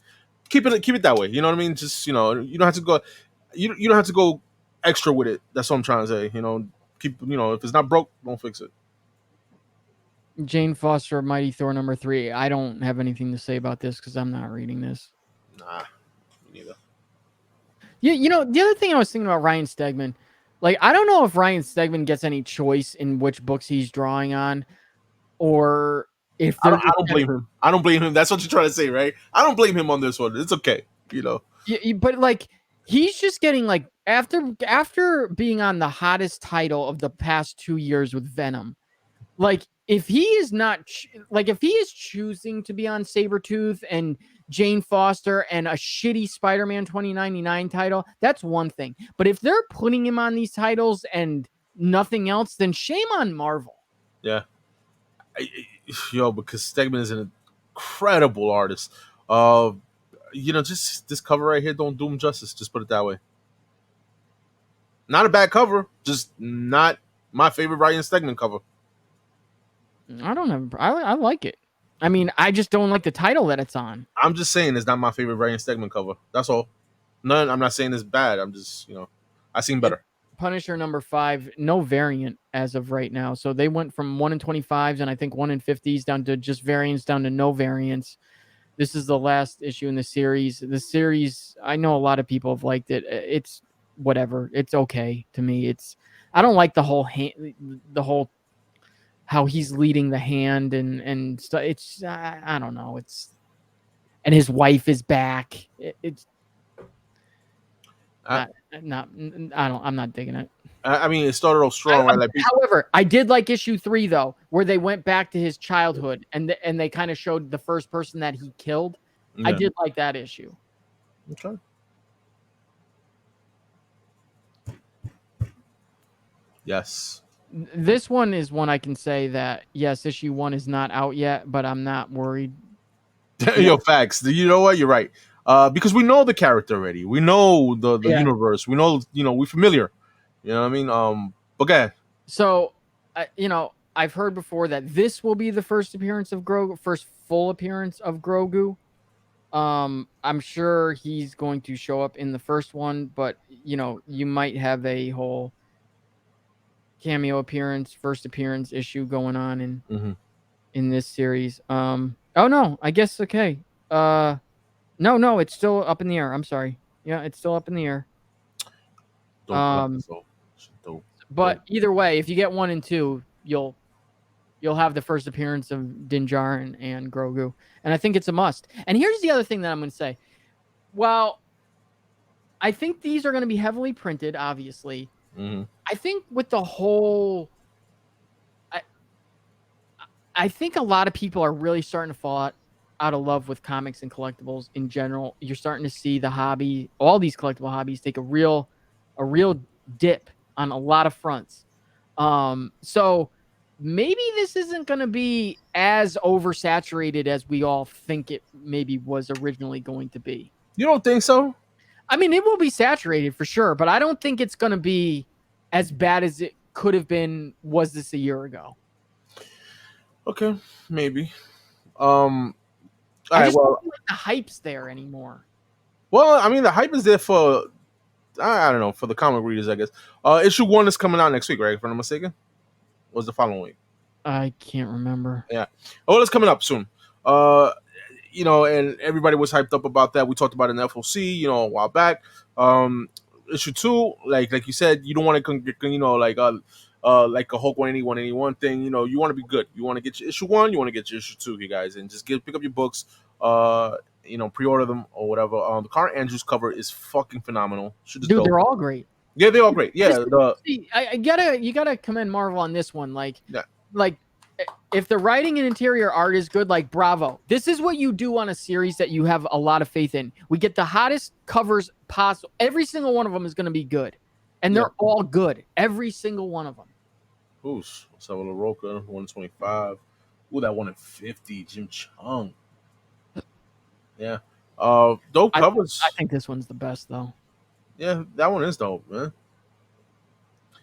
keep it that way. You know what I mean? Just you don't have to go you don't have to go extra with it. That's what I'm trying to say. Keep if it's not broke, don't fix it. Jane Foster, Mighty Thor #3. I don't have anything to say about this because I'm not reading this. Nah, me neither. Yeah, the other thing I was thinking about Ryan Stegman, like I don't know if Ryan Stegman gets any choice in which books he's drawing on, or if I they're don't, I don't blame him. I don't blame him. That's what you're trying to say, right? I don't blame him on this one. It's okay. Yeah, but like he's just getting like after being on the hottest title of the past 2 years with Venom, like if he is not if he is choosing to be on Sabretooth and Jane Foster and a shitty Spider-Man 2099 title, that's one thing. But if they're putting him on these titles and nothing else, then shame on Marvel. Yeah. Because Stegman is an incredible artist. Just this cover right here don't do him justice. Just put it that way. Not a bad cover, just not my favorite Ryan Stegman cover. I don't have. I like it. I mean, I just don't like the title that it's on. I'm just saying it's not my favorite Ryan Stegman cover. That's all. None. I'm not saying it's bad. I'm just I seen better. Punisher #5, no variant as of right now. So they went from 1 in 25s and I think 1 in 50s down to just variants, down to no variants. This is the last issue in the series. The series, I know a lot of people have liked it. It's whatever. It's okay to me. I don't like the whole how he's leading the hand and stuff. It's I don't know. And his wife is back. I'm not digging it. I mean, it started off strong, right? However, I did like issue 3 though, where they went back to his childhood and they kind of showed the first person that he killed. Yeah. I did like that issue. Okay. Yes. This one is one I can say that yes, issue 1 is not out yet, but I'm not worried. Facts. You know what? You're right. Because we know the character already. We know the universe. We know we're familiar. You know what I mean? Okay. So, I've heard before that this will be the first appearance of Grogu, first full appearance of Grogu. I'm sure he's going to show up in the first one, but you might have a whole cameo appearance, first appearance issue going on in this series. Oh no, I guess okay. No, it's still up in the air. I'm sorry. Yeah, it's still up in the air. But either way, if you get 1 and 2, you'll have the first appearance of Din Djarin and Grogu, and I think it's a must. And here's the other thing that I'm going to say. Well, I think these are going to be heavily printed, obviously. Mm-hmm. I think with the whole, I think a lot of people are really starting to fall out of love with comics and collectibles in general. You're starting to see the hobby, all these collectible hobbies, take a real dip on a lot of fronts. So maybe this isn't going to be as oversaturated as we all think it maybe was originally going to be. You don't think so? I mean, it will be saturated for sure, but I don't think it's going to be as bad as it could have been. Was this a year ago? Okay, maybe. I just don't feel like the hype's there anymore. Well, I mean, the hype is there for, I don't know, for the comic readers, I guess. Issue 1 is coming out next week, right? If I'm not mistaken. Or was the following week? I can't remember. Yeah. Oh, it's coming up soon. And everybody was hyped up about that. We talked about it in FOC, a while back. Issue 2, like you said, you don't want to, like a Hulk 181 thing. You want to be good. You want to get your issue 1, you want to get your issue 2, you guys, and just pick up your books. pre-order them or whatever. The Car Andrews cover is fucking phenomenal. Shit is Dude, dope. they're all great. Yeah, they're all great. Yeah, you gotta commend Marvel on this one. Like, Yeah. like if the writing and interior art is good, like bravo. This is what you do on a series that you have a lot of faith in. We get the hottest covers possible. Every single one of them is going to be good, and they're all good. Every single one of them. Who's Savile Roca 125? Ooh, that one at 50. Jim Chung. Yeah. Dope covers. I think this one's the best though. Yeah, that one is dope, man.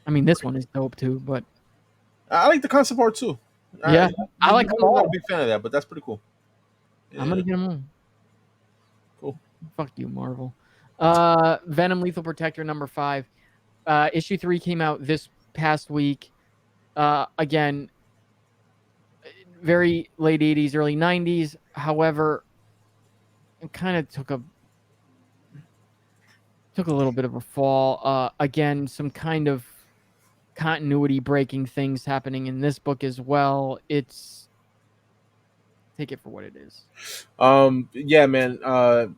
I mean, this one is dope too, but I like the concept art too. Yeah, I like them all. I'm not a big fan of that, but that's pretty cool. Yeah. I'm gonna get them all. Cool. Fuck you, Marvel. Venom Lethal Protector #5. Issue 3 came out this past week. Again, very late 80s, early 90s. However, it kind of took a little bit of a fall. Again, some kind of continuity breaking things happening in this book as well. It's take it for what it is. Yeah, man. I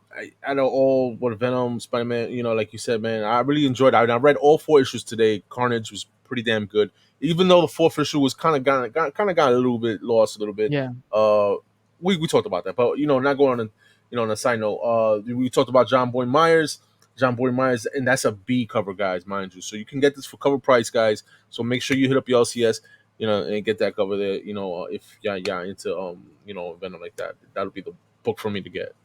know all what Venom, Spider-Man, like you said, man, I really enjoyed it. I read all 4 issues today. Carnage was pretty damn good. Even though the 4th issue was kind of got a little bit lost a little bit. Yeah. We talked about that, but not going on on a side note, we talked about John Boy Myers, and that's a B cover, guys, mind you. So you can get this for cover price, guys. So make sure you hit up your LCS, and get that cover there. If yeah into Venom like that, that'll be the book for me to get.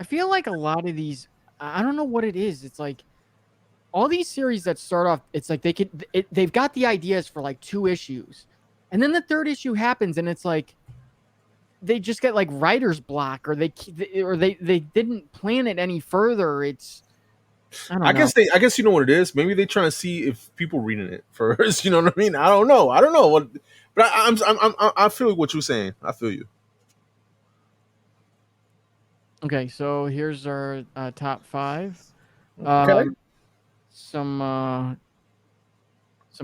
I feel like a lot of these, I don't know what it is. It's like all these series that start off, it's like they've got the ideas for like 2 issues, and then the 3rd issue happens, and it's like they just get like writer's block, or they didn't plan it any further. I don't know. I guess you know what it is. Maybe they're trying to see if people reading it first. You know what I mean? I don't know what, but I feel what you're saying. I feel you. Okay, so here's our top 5. Okay. Some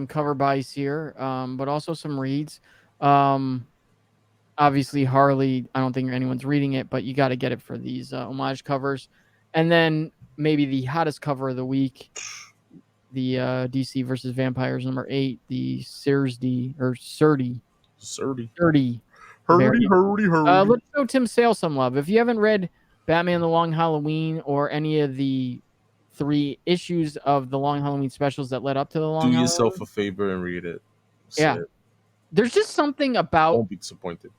cover buys here, but also some reads. Obviously, Harley, I don't think anyone's reading it, but you got to get it for these homage covers. And then maybe the hottest cover of the week, the DC versus Vampires #8, the Surdy. Let's show Tim Sale some love. If you haven't read Batman The Long Halloween or any of the 3 issues of the Long Halloween specials that led up to the Long Halloween, do yourself a favor and read it. There's just something about won't be disappointed.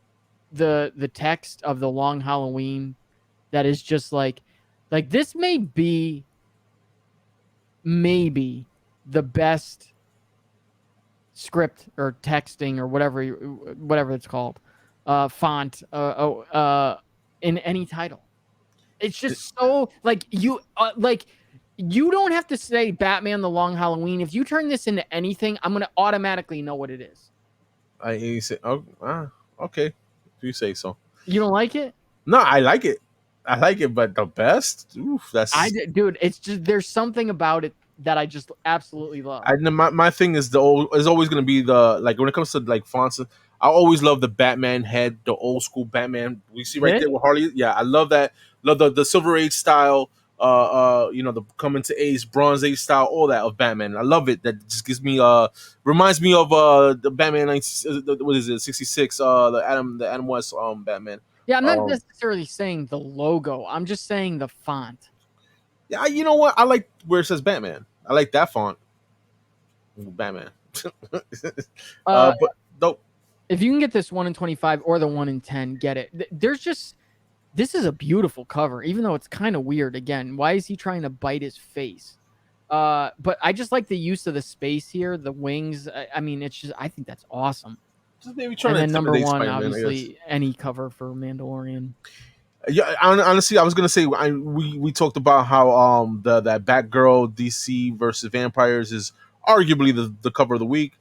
The text of the Long Halloween that is just like this may be maybe the best script or texting or whatever it's called font in any title. It's just so like you don't have to say Batman The Long Halloween. If you turn this into anything, I'm gonna automatically know what it is. Okay. If you say so. You don't like it? No, I like it. But the best? Oof, dude, it's just there's something about it that I just absolutely love. My thing is always going to be the, like, when it comes to like fonts, I always love the Batman head, the old school Batman. We see right there with Harley. Yeah, I love that. Love the Silver Age style. The coming to age, Bronze Age style, all that of Batman. I love it. That just gives me reminds me of the Batman 66, the Adam West Batman. Yeah, I'm not necessarily saying the logo. I'm just saying the font. Yeah, you know what? I like where it says Batman. I like that font. Batman. But dope. If you can get this 1 in 25 or the 1 in 10, get it. This is a beautiful cover, even though it's kind of weird. Again, why is he trying to bite his face? But I just like the use of the space here, the wings. I mean, it's just, I think that's awesome. Just maybe trying and to then #1, Spider-Man, obviously, any cover for Mandalorian. Yeah, honestly, I was gonna say we talked about how that Batgirl DC versus Vampires is arguably the cover of the week.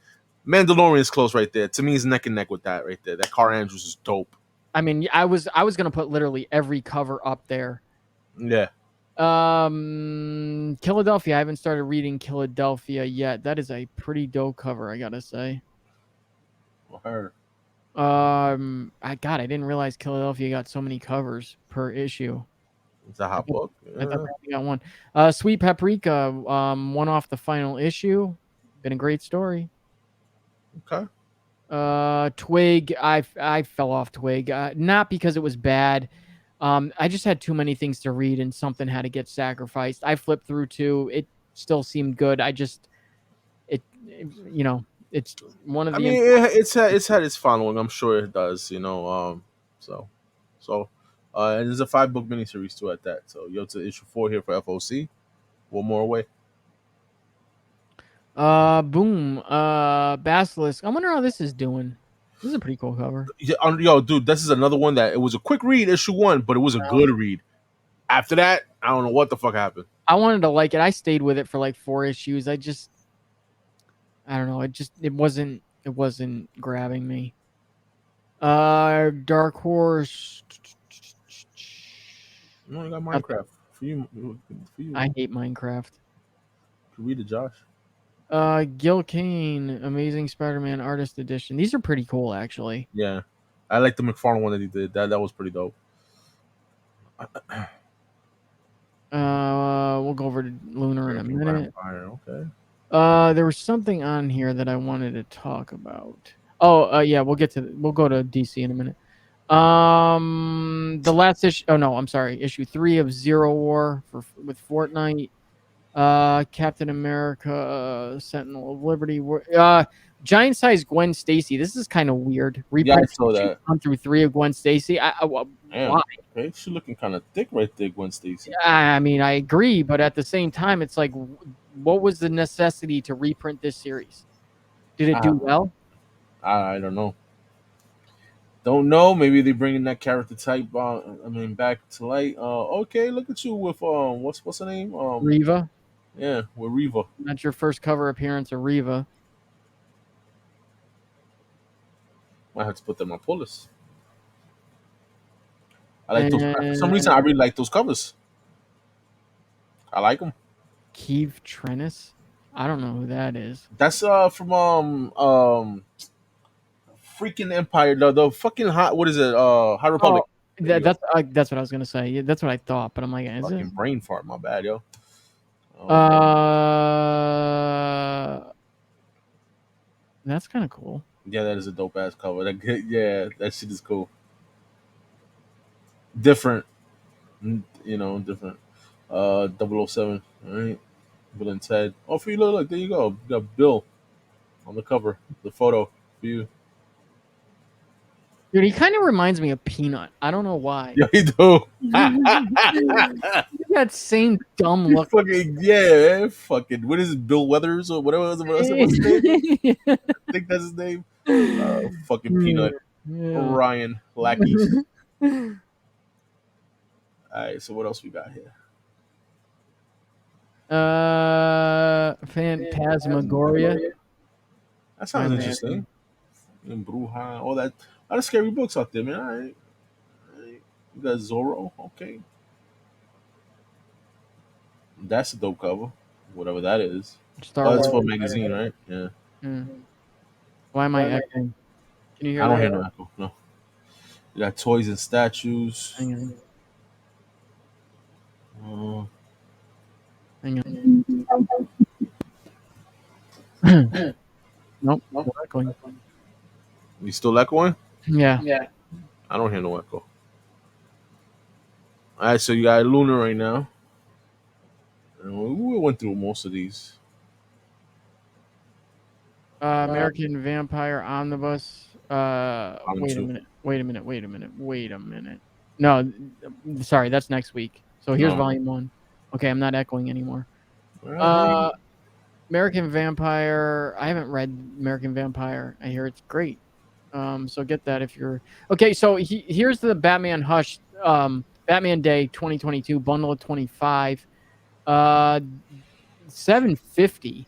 Mandalorian is close right there. To me, is neck and neck with that right there. That Car Andrews is dope. I mean, I was gonna put literally every cover up there. Yeah. Philadelphia. I haven't started reading Philadelphia yet. That is a pretty dope cover, I gotta say. Her. I didn't realize Philadelphia got so many covers per issue. It's a hot book. I thought they only got one. Sweet Paprika, one off the final issue. Been a great story. Okay. Twig, I fell off Twig. Not because it was bad. I just had too many things to read and something had to get sacrificed. I flipped through 2. It still seemed good. It's one of I the mean, it's had its following. I'm sure it does. So, and there's a 5-book miniseries too at that. So you're up to issue 4 here for FOC. One more away. Boom. Basilisk. I wonder how this is doing. This is a pretty cool cover. Yeah, yo, dude, this is another one that it was a quick read, issue 1, but it was a good read. After that, I don't know what the fuck happened. I wanted to like it. I stayed with it for like 4 issues. I don't know. It wasn't grabbing me. Dark Horse. No, you got Minecraft for you. I hate Minecraft. Read it, Josh. Gil Kane, Amazing Spider-Man Artist Edition. These are pretty cool, actually. Yeah, I like the McFarlane one that he did. That was pretty dope. We'll go over to Lunar in a minute. Okay. There was something on here that I wanted to talk about. Oh, yeah, we'll go to DC in a minute. The last issue. Oh no, I'm sorry. Issue 3 of Zero War with Fortnite. Captain America, Sentinel of Liberty. Giant size Gwen Stacy. This is kind of weird. Yeah, I saw that. 1 through 3 of Gwen Stacy. Why? Okay, she's looking kind of thick right there, Gwen Stacy. I mean, I agree, but at the same time, it's like, what was the necessity to reprint this series? Did it do well? I don't know. Don't know. Maybe they're bringing that character type. Back to light. Okay, look at you with what's her name? Reva. Yeah, with Reva. That's your first cover appearance of Reva. I have to put them on pull list. I like those. For some reason, I really like those covers. I like them. Keeve Trennis. I don't know who that is. That's from freaking Empire. The fucking hot. What is it? High Republic. Oh, that's what I was gonna say. Yeah, that's what I thought, but I'm like, is fucking brain fart. My bad, yo. That's kind of cool. Yeah, that is a dope ass cover. That shit is cool. Different, different. 007. All right, Bill and Ted. Oh, for you, look, there you go. You got Bill on the cover. The photo for you. Dude, he kind of reminds me of Peanut. I don't know why. Yeah, he do. That same dumb look. Fucking yeah, man. Fucking what is it? Bill Weathers or whatever. What's his name? I think that's his name. Fucking Peanut. Yeah. Ryan Lackey. All right, so what else we got here? Phantasmagoria. That sounds interesting. And Bruja, all that. A lot of scary books out there, man. All right. You got Zorro, okay. That's a dope cover, whatever that is. That's for a magazine, right? Yeah. Why am I echoing? Can you hear? I don't hear no echo. No. You got toys and statues. Hang on. Nope, no echoing. You still echoing? Yeah. I don't hear no echo. All right, so you got Lunar right now. And we went through most of these. American Vampire Omnibus. Wait a minute. No, sorry, that's next week. So here's volume 1. Okay, I'm not echoing anymore. American Vampire. I haven't read American Vampire. I hear it's great. So get that if you're okay. So here's the Batman Hush, Batman Day 2022 bundle of 25, $750.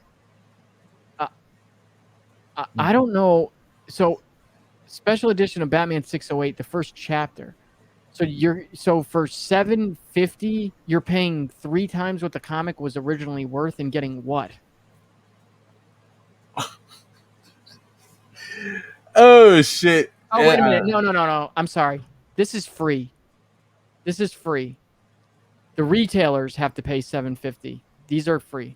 I don't know. So special edition of Batman 608, the first chapter. So for $750, you're paying 3 times what the comic was originally worth and getting what? Oh shit! Oh, wait a minute. No. I'm sorry. This is free. This is free. The retailers have to pay $7.50. These are free.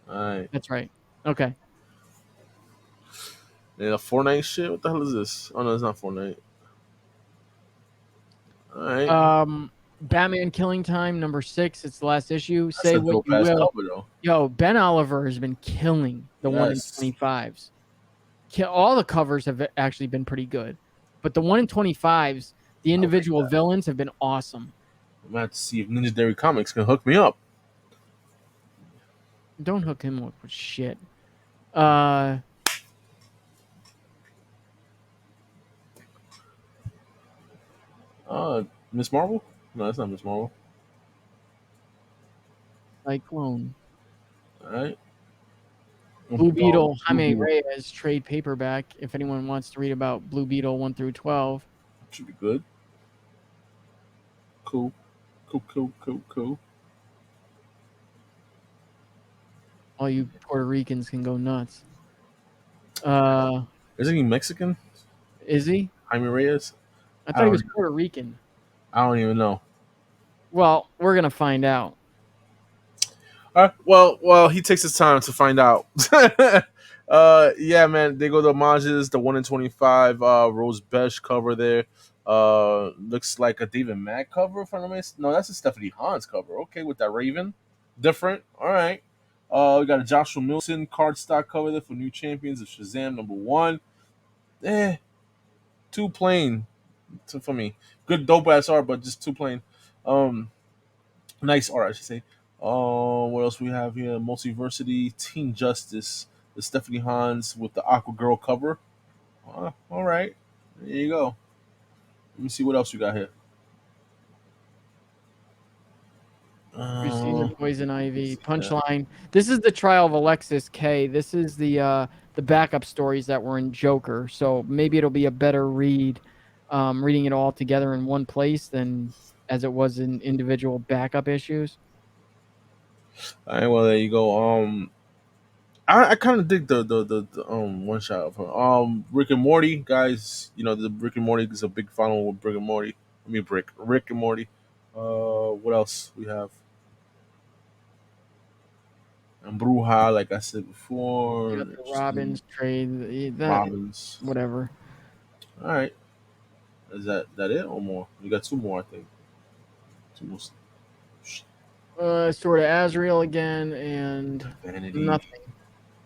All right. That's right. Okay. And a Fortnite shit. What the hell is this? Oh no, it's not Fortnite. All right. Batman Killing Time #6. It's the last issue. That's Say a what dope you ass will. cover though. Yo, Ben Oliver has been killing the 1 in Yes. 25s. All the covers have actually been pretty good, but the 1 in 25s, the individual villains have been awesome. I'm gonna have to see if Ninja Dairy Comics can hook me up. Don't hook him up with shit. Miss Marvel? No, that's not Miss Marvel. Cyclone. All right. Blue Beetle, Blue Jaime Beetle. Reyes trade paperback. If anyone wants to read about Blue Beetle 1 through 12, Should be good. Cool. all you Puerto Ricans can go nuts. Isn't he Mexican? Is he? Jaime Reyes? I thought he was Puerto Rican. I don't even know. Well, we're gonna find out. Well, he takes his time to find out. Yeah, man, they go to homages. The 1 in 25 Rose Besh cover there. Looks like a David Mack cover. If I'm no, that's a Stephanie Hans cover. Okay, with that Raven, different. All right. We got a Joshua Milson cardstock cover there for New Champions of Shazam #1. Too plain for me. Good dope ass art, but just too plain. Nice art, I should say. What else we have here? Multiversity, Teen Justice, the Stephanie Hans with the Aqua Girl cover. All right, there you go. Let me see what else we got here. Christina Poison Ivy, Punchline. This is the trial of Alexis K. This is the backup stories that were in Joker. So maybe it'll be a better read, reading it all together in one place than as it was in individual backup issues. All right, well there you go. I kind of dig the one shot of her. Rick and Morty guys. You know the Rick and Morty is a big follower with Rick and Morty. Rick and Morty. What else we have? And Bruja, like I said before. You got the Robbins trade, Robbins. whatever. All right. Is that it or more? You got 2 more, I think. 2 more. Sword of Azrael again, and Vanity. nothing.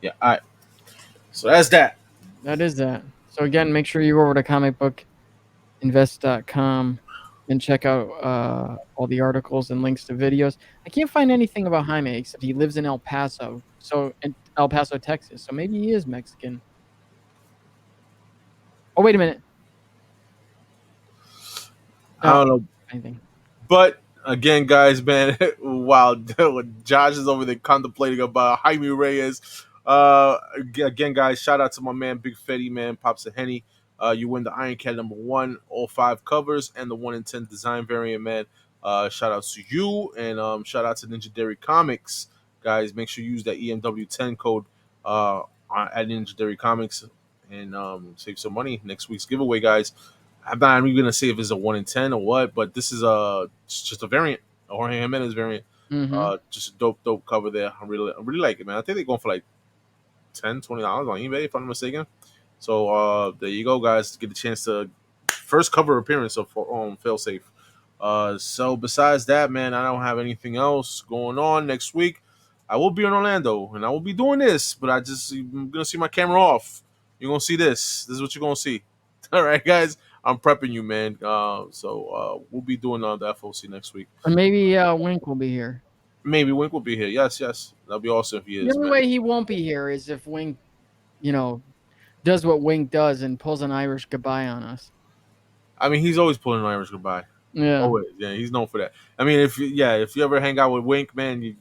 Yeah. All right. So that's that. That is that. So again, make sure you go over to comicbookinvest.com and check out all the articles and links to videos. I can't find anything about Jaime except he lives in El Paso, Texas. So maybe he is Mexican. Oh, wait a minute. I don't know. Anything. But again, guys, man, wow, Josh is over there contemplating about Jaime Reyes. Again, guys, shout out to my man Big Fetty, man, Pops a Henny. You win the Iron Cat #1, all 5 covers, and the 1 in 10 design variant, man. Shout out to you, and shout out to Ninja Dairy Comics, guys. Make sure you use that EMW10 code at Ninja Dairy Comics and save some money next week's giveaway, guys. I'm not even gonna say if it's a 1 in 10 or what, but this is just a variant, a Jorge Jimenez variant. Just a dope cover there. I really like it, man. I think they're going for like $10-$20 on eBay if I'm not mistaken. So there you go, guys. Get the chance to first cover appearance of Failsafe. So besides that, man, I don't have anything else going on next week. I will be in Orlando and I will be doing this, but I'm gonna see my camera off. You're gonna see this. This is what you're gonna see. All right, guys. I'm prepping you, man. So we'll be doing the FOC next week. Or maybe Wink will be here. Maybe Wink will be here. Yes. That'll be awesome if he is. The only way he won't be here is if Wink, does what Wink does and pulls an Irish goodbye on us. I mean, he's always pulling an Irish goodbye. Yeah. Always. Yeah, he's known for that. I mean, if you ever hang out with Wink, man, you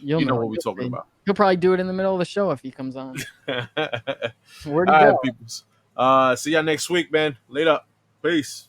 know what we're talking about. He'll probably do it in the middle of the show if he comes on. Where'd he go? Peoples. See ya next week, man. Later. Peace.